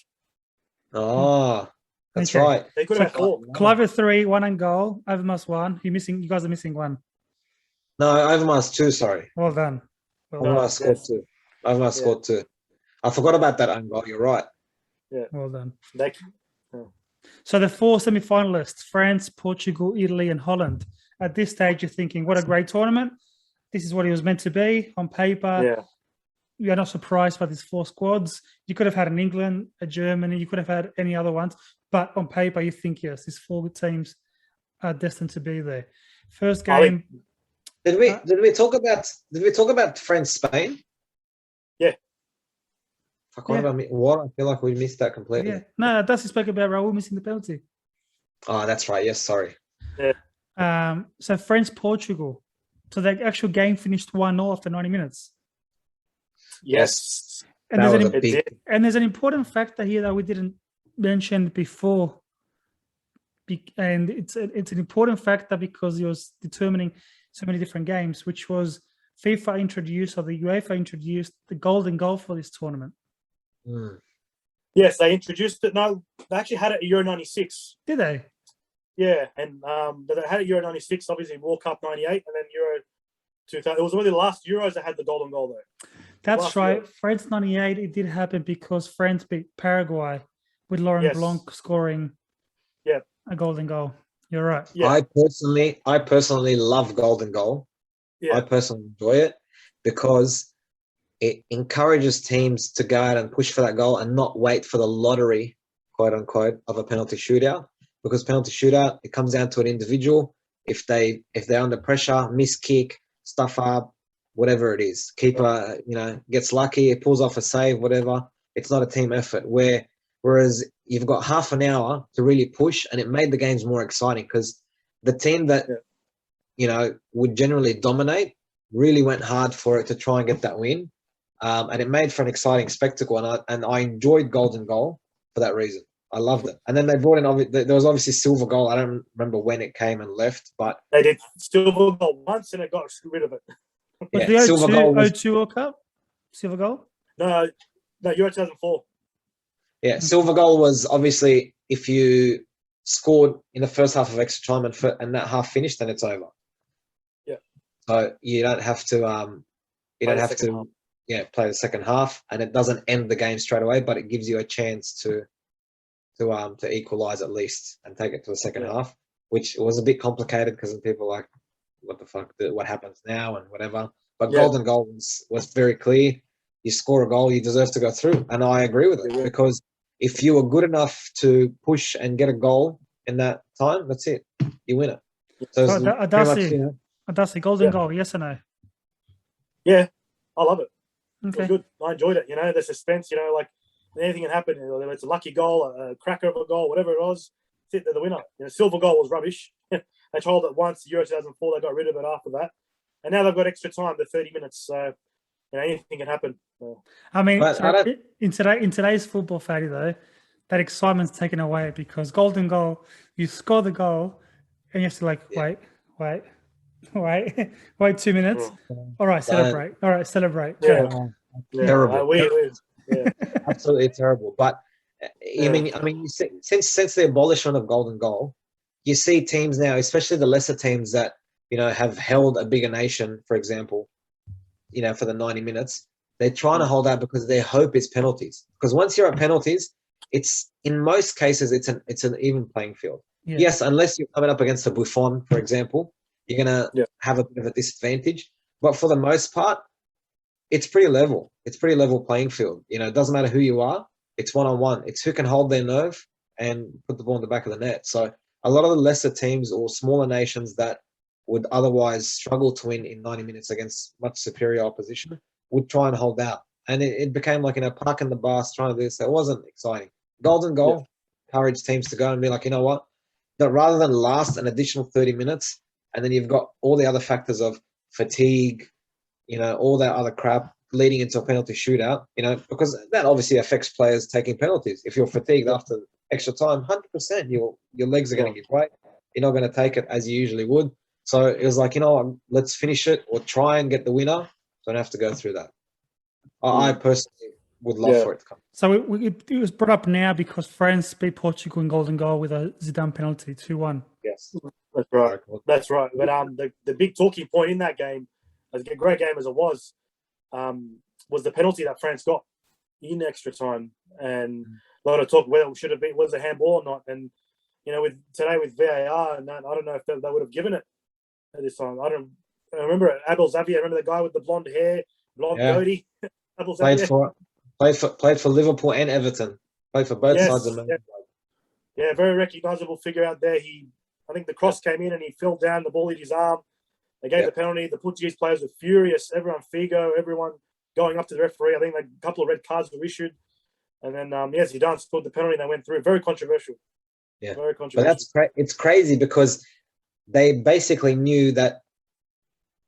Oh, that's right. They could have had 4. Kluivert 3, 1 own goal. Overmars 1. You guys are missing 1. No, Overmars 2, sorry. Well done. Overmars scored 2. Overmars scored 2. I forgot about that own goal. You're right. Yeah. Well done. Yeah. So the 4 semi-finalists, France, Portugal, Italy, and Holland. At this stage, you're thinking, what a great tournament. This is what it was meant to be on paper. Yeah. You're not surprised by these 4 squads. You could have had an England, a Germany. You could have had any other ones. But on paper, you think, yes, these 4 teams are destined to be there. First game. Did we talk about France, Spain? Yeah. I feel like we missed that completely. Yeah. No, Dusty spoke about Raul missing the penalty. Oh, that's right. Yes, sorry. Yeah. So France, Portugal. So the actual game finished 1-0 after 90 minutes. Yes. And there's an important factor here that we didn't mention before. And it's an important factor because it was determining so many different games, which was the UEFA introduced the golden goal for this tournament. Yes, they introduced it. No, they actually had it at Euro 96. Did they? Yeah, and they had it Euro 96, obviously World Cup 98, and then Euro 2000. It was one of the last Euros that had the golden goal there. That's right. Euro. France 98, it did happen because France beat Paraguay with Laurent Blanc scoring a golden goal. You're right. Yeah. I personally love golden goal. Yeah. I personally enjoy it because it encourages teams to go out and push for that goal and not wait for the lottery, quote unquote, of a penalty shootout. Because penalty shootout, it comes down to an individual. If they're under pressure, miss kick, stuff up, whatever it is, keeper, gets lucky, it pulls off a save, whatever. it's not a team effort. Whereas you've got half an hour to really push, and it made the games more exciting because the team that would generally dominate really went hard for it to try and get that win, and it made for an exciting spectacle. And I enjoyed Golden Goal for that reason. I loved it. And then they brought in, there was obviously Silver Goal. I don't remember when it came and left, but They did Silver Goal once and it got rid of it. Was yeah, the Silver 02, Goal was 02 World Cup? Silver goal? No, Euro 2004. Yeah, Silver Goal was obviously if you scored in the first half of extra time and that half finished, then it's over. Yeah. So you don't have to play the second half, and it doesn't end the game straight away, but it gives you a chance to equalize at least and take it to the second half, which was a bit complicated because people were like, what the fuck, what happens now and whatever. But Golden Goal was very clear. You score a goal, you deserve to go through. And I agree with it because if you were good enough to push and get a goal in that time, that's it. You win it. So Adasi, Golden Goal, yes or no? Yeah, I love it. Okay. It was good. I enjoyed it. The suspense, like anything can happen. Whether it's a lucky goal, a cracker of a goal, whatever it was, they're the winner. Silver Goal was rubbish. They trialled it once, Euro 2004, they got rid of it after that. And now they've got extra time, the 30 minutes. So, anything can happen. I mean, in today's football, Fatty, though, that excitement's taken away because Golden Goal, you score the goal and you have to wait 2 minutes. All right, celebrate. Yeah. Terrible. Yeah. Absolutely terrible. But I mean, you see, since the abolishment of Golden Goal, you see teams now, especially the lesser teams that have held a bigger nation, for example, for the 90 minutes, they're trying to hold out because their hope is penalties. Because once you're at penalties, it's in most cases it's an even playing field. Yeah. Yes, unless you're coming up against a Buffon, for example, you're gonna have a bit of a disadvantage. But for the most part, it's pretty level. It's pretty level playing field. It doesn't matter who you are. It's one-on-one. It's who can hold their nerve and put the ball in the back of the net. So a lot of the lesser teams or smaller nations that would otherwise struggle to win in 90 minutes against much superior opposition would try and hold out. And it became like, parking the bus, trying to do this. It wasn't exciting. Golden Goal encouraged teams to go and be like, you know what? That rather than last an additional 30 minutes, and then you've got all the other factors of fatigue, all that other crap leading into a penalty shootout, because that obviously affects players taking penalties. If you're fatigued after extra time, 100%, your legs are going to give way. You're not going to take it as you usually would. So it was like, let's finish it or try and get the winner. Don't have to go through that. I personally would love for it to come. So it was brought up now because France beat Portugal in Golden Goal with a Zidane penalty, 2-1. Yes, that's right. That's right. But the big talking point in that game, as a great game as it was the penalty that France got in extra time, and a lot of talk whether it should have been was a handball or not. And with VAR and that, I don't know if they would have given it at this time. I remember Abel Xavier. I remember the guy with the blonde hair, goatee. Abel Xavier. Played for Liverpool and Everton. Played for both sides of the Yeah, very recognisable figure out there. I think the cross came in and he fell down. The ball hit his arm. They gave the penalty. The Portuguese players were furious. Everyone, Figo, everyone going up to the referee. I think a couple of red cards were issued. And then, Zidane scored the penalty and they went through. Very controversial. Yeah. Very controversial. But it's crazy because they basically knew that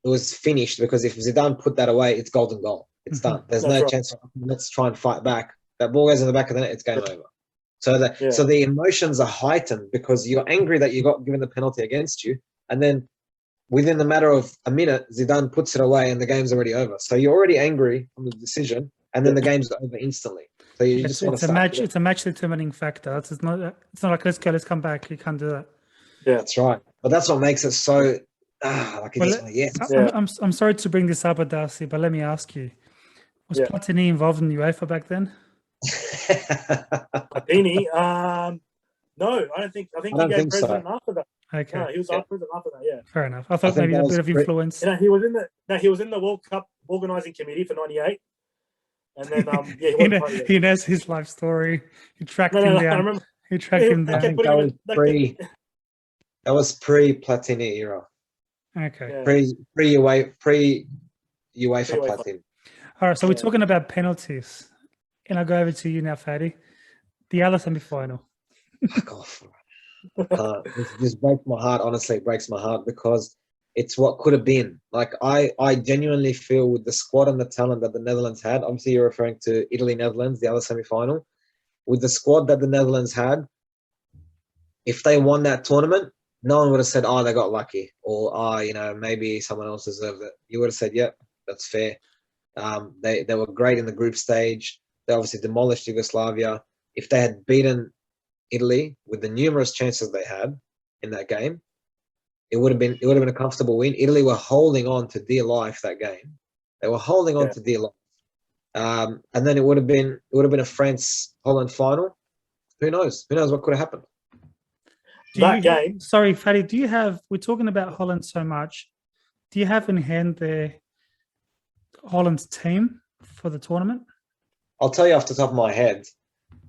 it was finished because if Zidane put that away, it's Golden Goal. It's done. There's no chance. Let's try and fight back. That ball goes in the back of the net, it's game over. So the emotions are heightened because you're angry that you got given the penalty against you. And then within the matter of a minute, Zidane puts it away and the game's already over. So you're already angry from the decision and then the game's over instantly. So you just want to start. It's a match determining factor. It's not like let's come back. You can't do that. Yeah, that's right. But that's what makes it so I'm sorry to bring this up, Adasi, but let me ask you. Was Platini involved in UEFA back then? Platini? No, I don't think. I think he gave president after that. Okay. No, he was president after that. Yeah. Fair enough. I thought maybe a bit of influence. He was in the World Cup organising committee for '98, and then he knows his life story. He tracked him down. I remember, he tracked him down. That was pre-Platini era. Okay. Pre-UEFA Platini. All right, so we're talking about penalties. and I'll go over to you now, Fatty. The other semi-final. Fuck off. This breaks my heart. Honestly, it breaks my heart because it's what could have been. Like I genuinely feel with the squad and the talent that the Netherlands had. Obviously, you're referring to Italy, Netherlands, the other semi-final. With the squad that the Netherlands had, if they won that tournament, no one would have said, "Oh, they got lucky," or "Oh, maybe someone else deserved it." You would have said, "Yep, that's fair." They were great in the group stage. They obviously demolished Yugoslavia. If they had beaten Italy with the numerous chances they had in that game, it would have been a comfortable win. Italy were holding on to dear life that game. They were holding on to dear life. And then it would have been a France-Holland final. Who knows? Who knows what could have happened? Sorry, Fatty, we're talking about Holland so much. Do you have in hand Holland's team for the tournament? I'll tell you off the top of my head.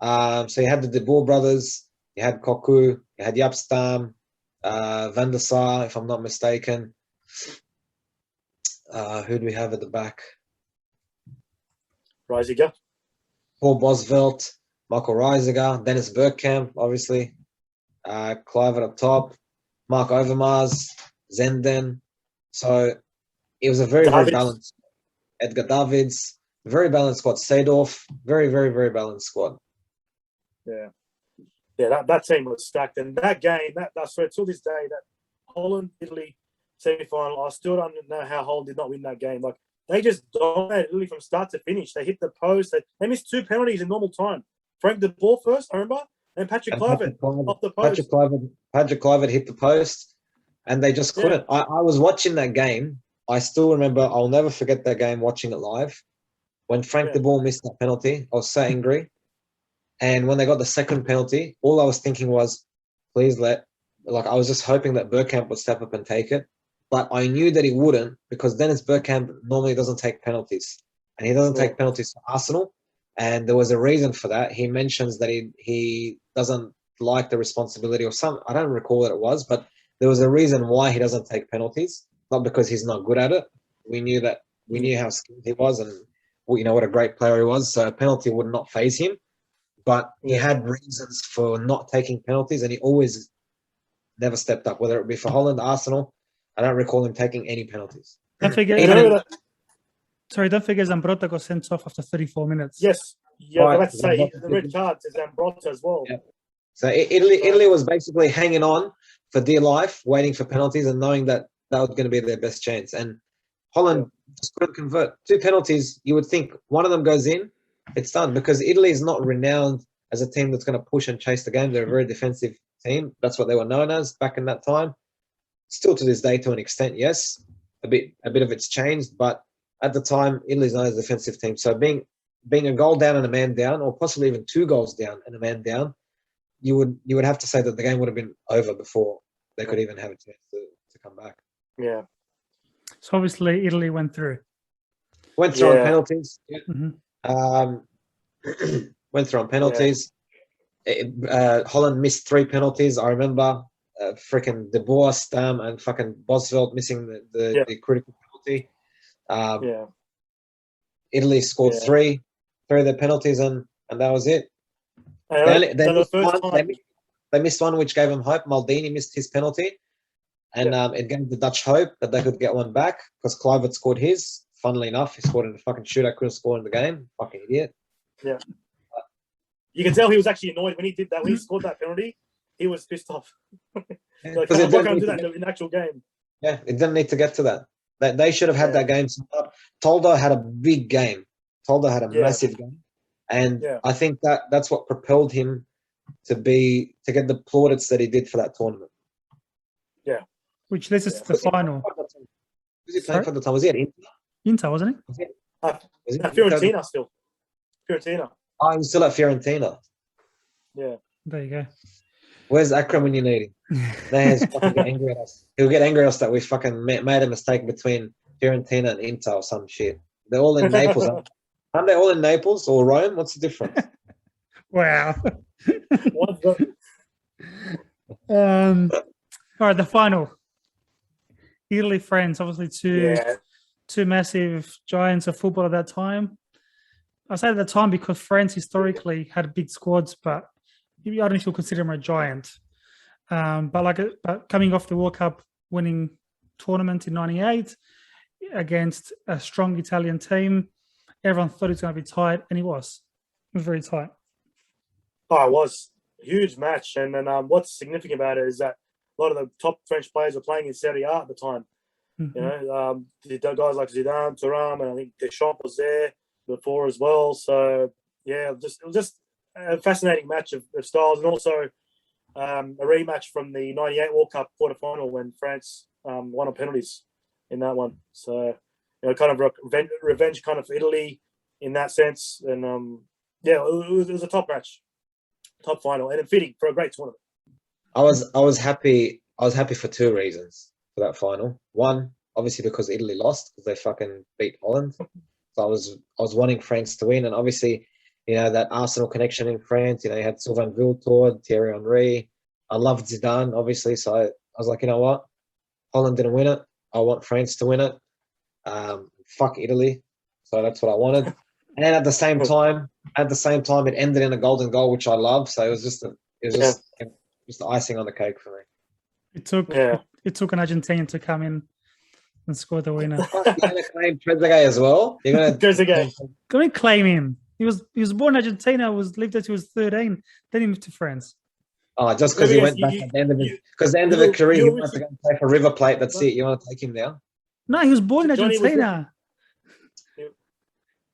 So you had the De Boer brothers, you had Cocu, you had Jaap Stam, Van der Sar, if I'm not mistaken. Who do we have at the back? Reisiger. Paul Bosvelt, Michael Reisiger, Dennis Bergkamp, obviously. Clive up top, Mark Overmars, Zenden. So it was a very, very balanced. Edgar Davids, very balanced squad. Seedorf, very, very, very balanced squad. Yeah, that team was stacked. And that game, I swear, till this day, that Holland-Italy semi-final, I still don't know how Holland did not win that game. Like, they just dominated Italy from start to finish. They hit the post. They missed 2 penalties in normal time. Frank de Boer first, I remember, and Patrick Kluivert off the post. Patrick Kluivert hit the post, and they just couldn't. I was watching that game. I still remember, I'll never forget that game, watching it live. When Frank de Boer missed that penalty, I was so angry. And when they got the second penalty, all I was thinking was, please I was just hoping that Bergkamp would step up and take it. But I knew that he wouldn't, because Dennis Bergkamp normally doesn't take penalties. And he doesn't take penalties for Arsenal. And there was a reason for that. He mentions that he doesn't like the responsibility of some, I don't recall what it was, but there was a reason why he doesn't take penalties. Not because he's not good at it. We knew how skilled he was, and what a great player he was. So a penalty would not faze him. But he had reasons for not taking penalties, and he always never stepped up, whether it be for Holland, Arsenal. I don't recall him taking any penalties. Don't forget Zambrotta got sent off after 34 minutes. Yes. Yeah, right. Let's say the red card to Zambrotta as well. Yeah. So Italy was basically hanging on for dear life, waiting for penalties and knowing that was going to be their best chance. And Holland just couldn't convert. 2 penalties, you would think one of them goes in, it's done, because Italy is not renowned as a team that's going to push and chase the game. They're a very defensive team. That's what they were known as back in that time. Still to this day, to an extent, yes. A bit of it's changed, but at the time, Italy's known as a defensive team. So being a goal down and a man down, or possibly even 2 goals down and a man down, you would have to say that the game would have been over before they could even have a chance to come back. Yeah. So obviously Italy went through. Went through on penalties. Yeah. Mm-hmm. Went through on penalties. Holland missed 3 penalties. I remember freaking De Boer, Stam, and fucking Bosveld missing the critical penalty. Italy scored 3 of their penalties, and that was it. They missed one, which gave them hope. Maldini missed his penalty, and it gave the Dutch hope that they could get one back, because Kluivert scored his. Funnily enough, he scored in the fucking shootout, couldn't score in the game. Fucking idiot. Yeah. You can tell he was actually annoyed when he did that. When he scored that penalty, he was pissed off. I'm not going to do that in the actual game. Yeah, it didn't need to get to that. They should have had that game set up. Toldo had a big game. Toldo had a massive game. And I think that's what propelled him to get the plaudits that he did for that tournament. Yeah. Which leads us to the final. Was he playing for the time? Was he at Inter? Inter, wasn't he? Fiorentina still. Fiorentina. Oh, he was still at Fiorentina. Yeah. There you go. Where's Akram when you need him? He'll get angry at us. He'll get angry at us that we fucking made a mistake between Fiorentina and Inter or some shit. They're all in Naples. Aren't they all in Naples or Rome? What's the difference? Wow. All right, the final. Italy, France, obviously two massive giants of football at that time. I said at the time because France historically had big squads, but I don't know if you'll consider him a giant. But coming off the World Cup winning tournament in '98 against a strong Italian team, everyone thought it was going to be tight, and it was. It was very tight. Oh, it was a huge match. And then what's significant about it is that a lot of the top French players were playing in Serie A at the time. Mhm. You know, the guys like Zidane, Thuram, and I think Deschamps was there before as well. So, yeah, it was just a fascinating match of styles, and also a rematch from the '98 World Cup quarterfinal when France won on penalties in that one. So, you know, kind of revenge kind of for Italy in that sense. And, yeah, it was a top match, top final, and fitting for a great tournament. I was happy for two reasons for that final. One, obviously because Italy lost because they fucking beat Holland. So I was wanting France to win, and obviously, you know, that Arsenal connection in France. You know, you had Sylvain Wiltord, Thierry Henry. I loved Zidane, obviously. So I was like, you know what, Holland didn't win it. I want France to win it. Fuck Italy. So that's what I wanted. And at the same time, it ended in a golden goal, which I love. So it was just the icing on the cake for me. It took an Argentinian to come in and score the winner. You're gonna claim Trezeguet as well. You're gonna Trezeguet. Going to claim him. He was born in Argentina. Lived there till he was 13. Then he moved to France. Oh, just because he went back at the end of his career, he wanted to go and play for River Plate. That's it. You want to take him down? No, he was born in Johnny Argentina.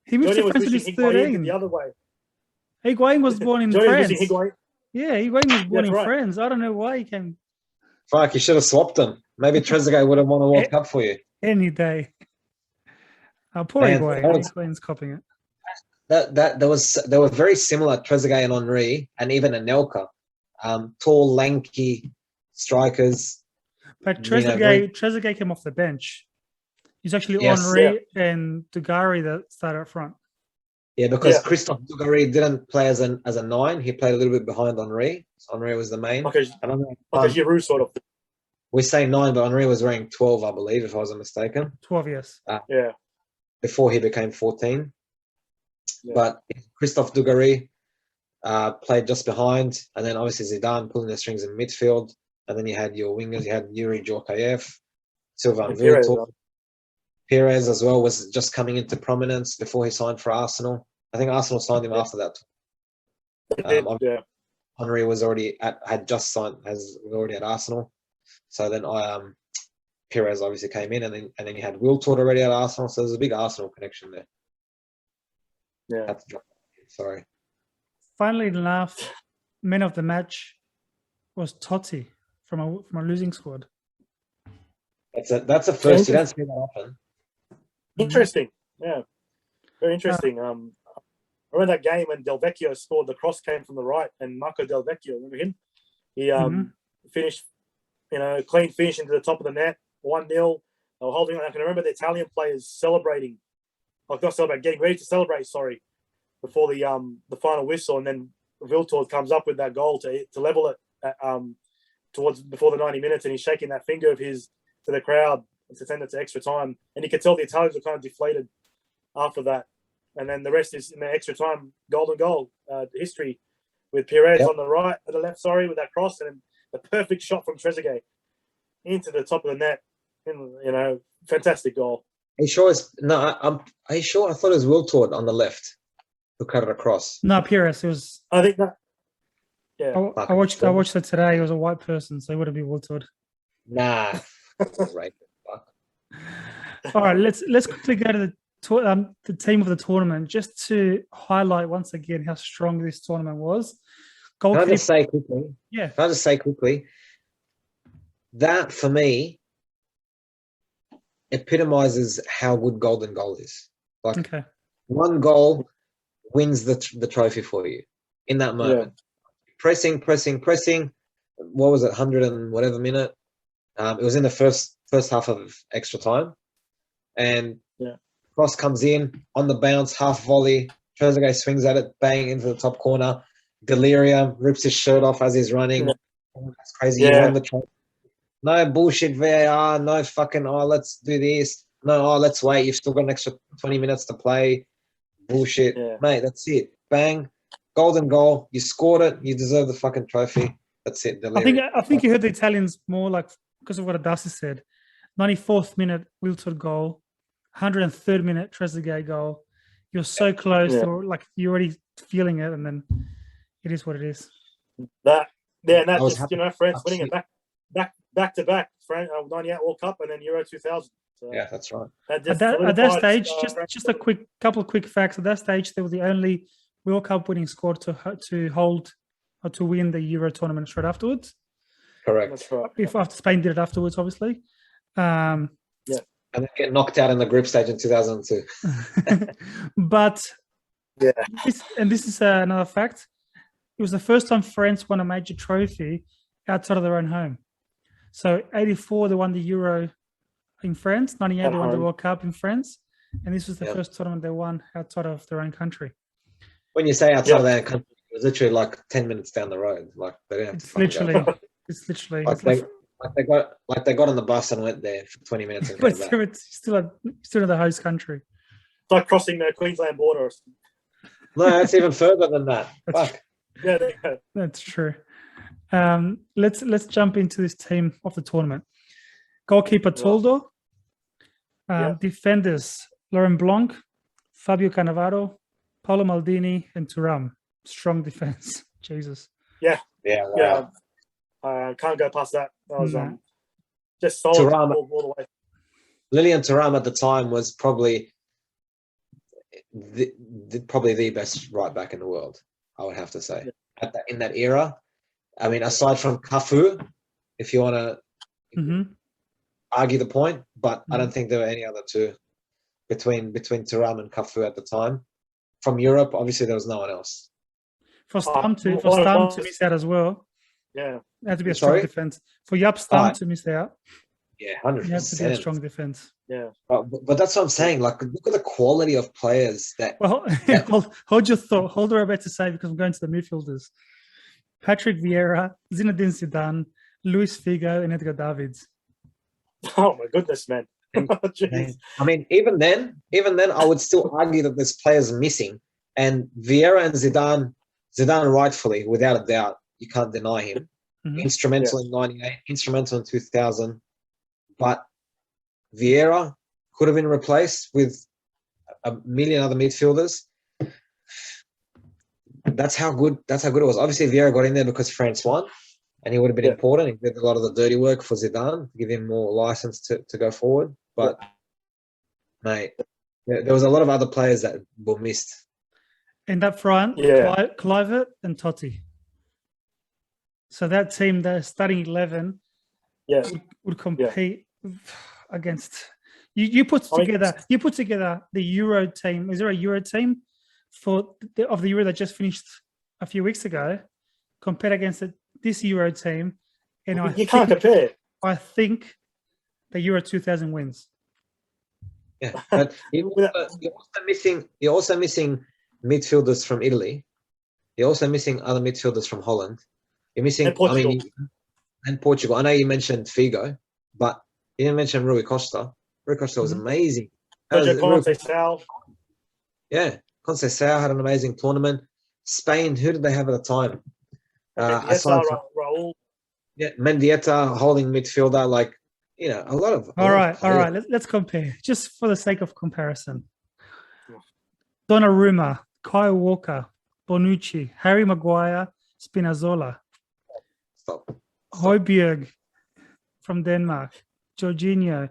He moved to France when he was 13. The other way. Higuain was born in Johnny France. Higuain. Yeah, Higuain was born in right. France. I don't know why he came Fuck, you should have swapped him. Maybe Trezeguet would have won a World Cup for you. any day. Poor Man, Higuain. that was- Higuain's copying it. They were very similar, Trezeguet and Henry, and even Anelka. Tall, lanky strikers. But You know, very- Trezeguet came off the bench. He's actually Yes. Henry and Dugarry that started up front. Yeah, because Yeah. Christophe Dugarry didn't play as a 9. He played a little bit behind Henry. So Henry was the main. Okay, I don't know. like a Giroud sort of. We say 9, but Henry was wearing 12, I believe, if I wasn't mistaken, 12 years. Yeah. before he became 14. Yeah. But Christophe Dugarry played just behind, and then obviously Zidane pulling the strings in midfield, and then you had your wingers. You had Yuri Djorkaeff, Sylvain And Pires, Wiltord. Pires as well was just coming into prominence before he signed for Arsenal. I think Arsenal signed him after that. yeah. Henry was already was already at Arsenal. So then Pires obviously came in, and then you had Wiltord already at Arsenal. So there's a big Arsenal connection there. Yeah. That's sorry. Finally, enough. Man of the match was Totti from a losing squad. That's a first. You don't see that often. Interesting. Yeah. Very interesting. I remember that game when Del Vecchio scored. The cross came from the right, and Marco Del Vecchio, remember him? He finished, clean finish into the top of the net, 1-0. They were holding on. I can remember the Italian players celebrating, getting ready to celebrate, before the final whistle, and then Viltord comes up with that goal to level it towards before the 90 minutes, and he's shaking that finger of his to the crowd to send it to extra time, and you could tell the Italians were kind of deflated after that. And then the rest is in the extra time, golden goal history with Pires on the left, with that cross, and the perfect shot from Trezeguet into the top of the net. And, fantastic goal. Are you sure are you sure? I thought it was Wiltord on the left who cut it across. No, Pires. It was. I think that. Yeah. I watched it today. He was a white person, so he would have been Wiltord. Nah. Right. Fuck. All right, let's quickly go to the team of the tournament just to highlight once again how strong this tournament was. Can I just say quickly? Yeah. Can I just say quickly? That for me epitomizes how good golden goal is. Like Okay. one goal wins the trophy for you in that moment. Yeah. Pressing. What was it? 100 and whatever minute. It was in the first half of extra time, and cross comes in on the bounce, half volley. Trezeguet swings at it, bang into the top corner. Delirium rips his shirt off as he's running. Yeah. Oh, that's crazy. Yeah. He won the trophy. No bullshit VAR. No fucking let's do this. No, let's wait. You've still got an extra 20 minutes to play. bullshit, Yeah. mate. That's it. Bang, golden goal. You scored it. You deserve the fucking trophy. That's it. I think you heard the Italians more like because of what Adasi said. 94th minute Wiltord goal, 103rd minute Trezeguet goal. You're so close, Yeah. or like you're already feeling it, and then it is what it is. That and that I was just happy- France winning it back to back. France 98 World Cup and then Euro 2000. So Yeah, that's right. At that stage, just a couple of quick facts. At that stage, they were the only World Cup winning squad to hold or to win the Euro tournament straight afterwards. Correct. That's right. If after Spain did it afterwards, obviously. And then get knocked out in the group stage in 2002. But Yeah. this is another fact. It was the first time France won a major trophy outside of their own home. So 84, they won the Euro in France. 98, At they won the home. World Cup in France. And this was the Yep. first tournament they won outside of their own country. When you say outside Yeah. of their country, it was literally like 10 minutes down the road. Like they didn't have to It's fucking go. literally, it's literally, Like they got on the bus and went there for 20 minutes and but came back. it's still in the host country. It's like crossing the Queensland border. Or something. No, it's even further than that. That's- Fuck. Yeah, there you go. That's true. Let's jump into this team of the tournament. Goalkeeper Toldo. Yeah. Defenders Laurent Blanc, Fabio Cannavaro, Paolo Maldini, and Thuram. Strong defense. Jesus. Yeah, wow. Yeah. Can't go past that. That was Nah. just solid Thuram. all the way. Lilian Thuram at the time was probably the best right back in the world, I would have to say. In that era. I mean, aside from Cafu, if you want to hmm argue the point, but I Mm-hmm. don't think there were any other two between Thuram and Cafu at the time. From Europe, obviously there was no one else. For Stam to miss out as well, Yeah. it had to be a strong Sorry? defense. For Jaap Stam Right. to miss out, Yeah, it has to be a 100%. strong defense. Yeah. But that's what I'm saying. Like, look at the quality of players that. Well, hold your thought. Hold what I'm about to say because I'm going to the midfielders. Patrick Vieira, Zinedine Zidane, Luis Figo, and Edgar Davids. Oh my goodness, man. Jeez. I mean, even then, I would still argue that there's players missing. And Vieira and Zidane rightfully, without a doubt, you can't deny him. Mhm. Instrumental in '98, instrumental in 2000. But Vieira could have been replaced with a million other midfielders. That's how good it was. Obviously, Vieira got in there because France won, and he would have been important. He did a lot of the dirty work for Zidane to give him more license to go forward. But, mate, there was a lot of other players that were missed. In that front, Yeah. Kluivert and Totti. So that team, the starting 11, Yeah. would compete against. You put together the Euro team. Is there a Euro team of the Euro that just finished a few weeks ago, compared against this Euro team? And You can't compare. I think the Euro 2000 wins. Yeah, but you're also missing midfielders from Italy. You're also missing other midfielders from Holland. You're missing, And Portugal. and Portugal. I know you mentioned Figo, but you didn't mention Rui Costa. Rui Costa was amazing. Conceição. Yeah, Conceição had an amazing tournament. Spain, who did they have at the time? Aside from Raul. Mendieta, holding midfielder, like, you know, a lot of. All right. Let's compare, just for the sake of comparison. Donnarumma, Kyle Walker, Bonucci, Harry Maguire, Spinazzola, Stop. Højbjerg from Denmark, Jorginho,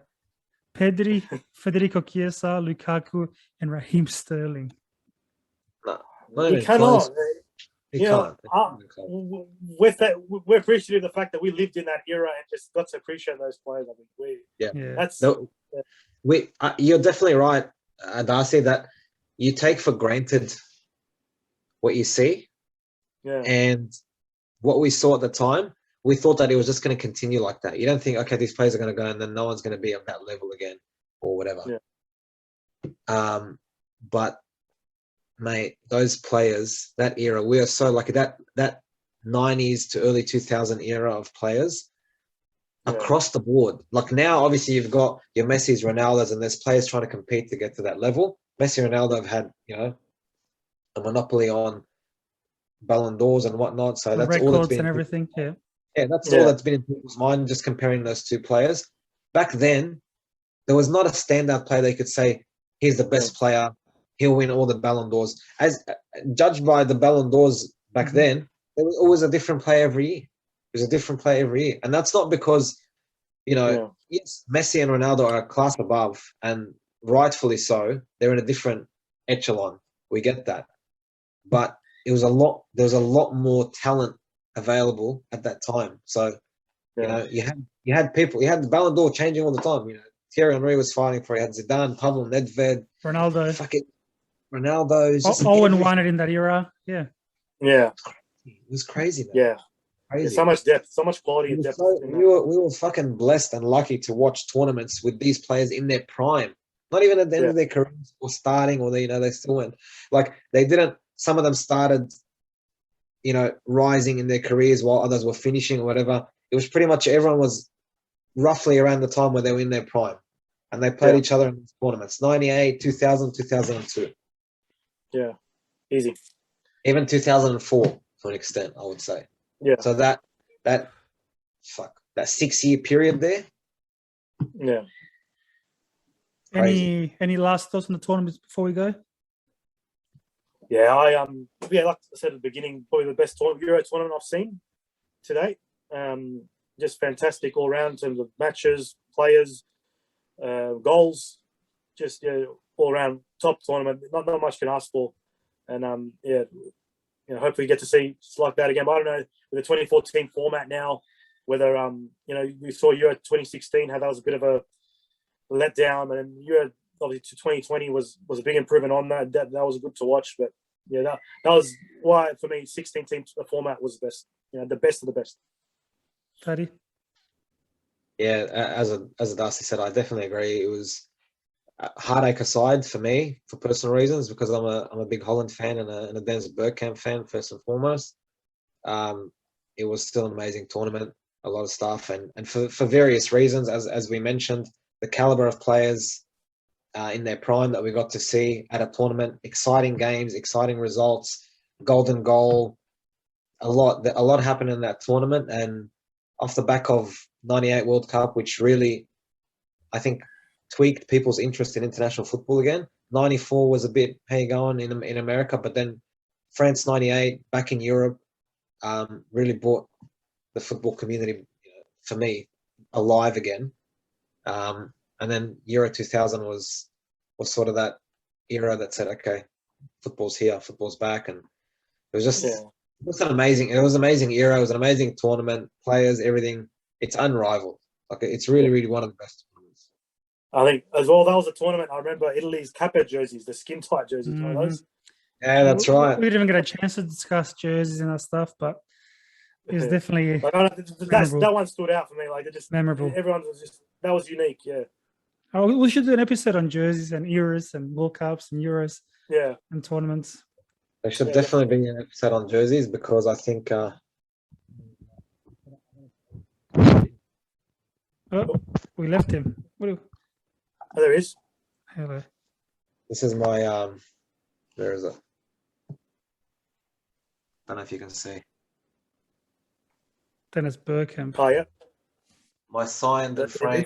Pedri, Federico Chiesa, Lukaku, and Raheem Sterling. No, not You even cannot. close. You You know, can't. with that, we're appreciative of the fact that we lived in that era and just got to appreciate those players. I mean, Yeah. that's No, you're definitely right, Darcy, that you take for granted what you see, yeah. and what we saw at the time, we thought that it was just going to continue like that. You don't think, okay, these players are going to go and then no one's going to be at that level again or whatever. Yeah. But, mate, those players, that era, we are so lucky. That 90s to early 2000 era of players across the board. Like now, obviously, you've got your Messi's, Ronaldo's, and there's players trying to compete to get to that level. Messi and Ronaldo have had, a monopoly on Ballon d'Ors and whatnot. So The that's all that's records been and everything. Yeah. that's Yeah. all that's been in people's mind, just comparing those two players. Back then, there was not a standout player they could say, he's the best player, he'll win all the Ballon d'Ors. As judged by the Ballon d'Ors back then, there was always a different player every year. There's a different player every year. And that's not because, yes, Messi and Ronaldo are a class above, and rightfully so. They're in a different echelon. We get that. But there was a lot more talent available at that time. So, you had people, you had the Ballon d'Or changing all the time. Thierry Henry was fighting for it. You had Zidane, Pablo Nedved, Ronaldo. Ronaldo. Owen won it in that era. Yeah. Yeah. It was crazy, man. Yeah. Crazy. So much depth, so much quality and depth. We were fucking blessed and lucky to watch tournaments with these players in their prime. Not even at the end of their careers or starting, or they still went. Like they didn't. Some of them started, rising in their careers while others were finishing or whatever. It was pretty much everyone was roughly around the time where they were in their prime, and they played each other in these tournaments. 98, 2000, 2002. Yeah, easy. Even 2004 to an extent, I would say. Yeah. So that 6-year period there. Yeah. Any last thoughts on the tournaments before we go? Yeah, like I said at the beginning, probably the best Euro tournament I've seen to date. Just fantastic all round in terms of matches, players, goals. Just all round top tournament. Not much can ask for, and hopefully you get to see it's like that again. But I don't know with the 2014 format now, whether we saw Euro 2016 how that was a bit of a letdown, and Euro obviously 2020 was a big improvement on that. That was good to watch, but that was why for me 16 teams format was the best. The best of the best. Paddy? Yeah, as Darcy said, I definitely agree. It was heartache aside for me for personal reasons, because I'm a big Holland fan and a Dennis Bergkamp fan first and foremost. It was still an amazing tournament, a lot of stuff, and for various reasons, as we mentioned, the caliber of players in their prime that we got to see at a tournament, exciting games, exciting results, golden goal, a lot happened in that tournament, and off the back of 98 World Cup, which really, I think, tweaked people's interest in international football again. 94 was a bit, how you going in America, but then France 98 back in Europe really brought the football community, for me, alive again. And then Euro 2000 was sort of that era that said, okay, football's here, football's back, and it was just it was an amazing era. It was an amazing tournament, players, everything. It's unrivaled. Like it's really, really one of the best tournaments. I think as well that was a tournament. I remember Italy's Kappa jerseys, the skin tight jerseys. You know those? Yeah, that's right. We didn't even get a chance to discuss jerseys and that stuff, but it was definitely that one stood out for me. Like it just memorable. Everyone was just that was unique. Yeah. Oh, we should do an episode on jerseys and eras and World Cups and Euros. Yeah. And tournaments. There should definitely be an episode on jerseys, because I think. We left him. Oh, there he is. Hello. This is my where is it? I don't know if you can see. Dennis Bergkamp. Oh yeah. My signed and framed.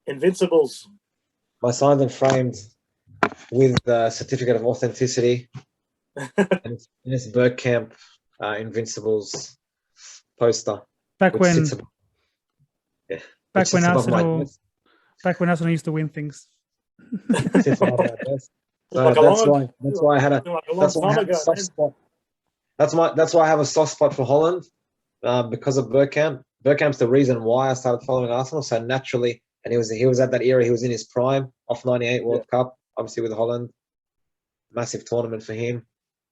Invincibles. My signed and framed with the certificate of authenticity. And it's Bergkamp Invincibles poster. Back when Arsenal used to win things. So that's why I had a soft spot. That's why I have a soft spot for Holland, because of Bergkamp. Bergkamp's the reason why I started following Arsenal. So naturally, and he was at that era. He was in his prime off 98 World Cup, obviously with Holland. Massive tournament for him,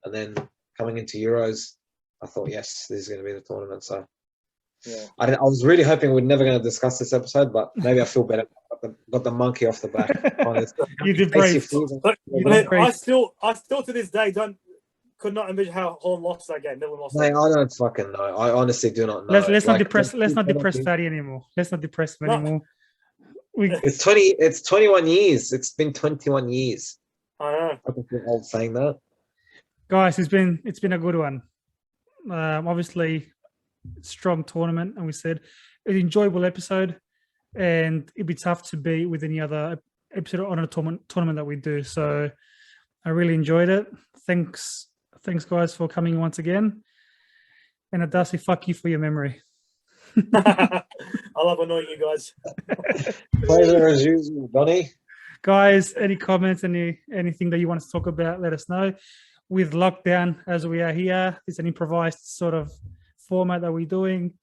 and then coming into Euros, I thought, yes, this is going to be the tournament. So I was really hoping we're never going to discuss this episode, but maybe I feel better. Got the monkey off the back. You did brave. I still to this day could not envision how Holland lost that game. Never lost. Mate, I don't fucking know. I honestly do not know. Let's not depress Fatty anymore. Let's not depress him anymore. It's 21 years. It's been 21 years. I know. I can feel old saying that. Guys, it's been a good one. Obviously, strong tournament, and we said an enjoyable episode, and it'd be tough to beat with any other episode on a tournament that we do. So I really enjoyed it. Thanks guys for coming once again. And Adasi, fuck you for your memory. I love annoying you guys. Pleasure as usual, Donny. Guys, any comments, anything that you want us to talk about, let us know. With lockdown as we are here, it's an improvised sort of format that we're doing.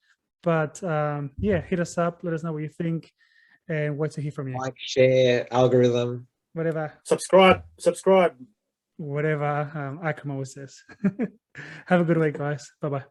But yeah, hit us up, let us know what you think, and wait to hear from you. Like, share, algorithm. Whatever. Subscribe. Whatever Akram always says. Have a good week, guys. Bye-bye.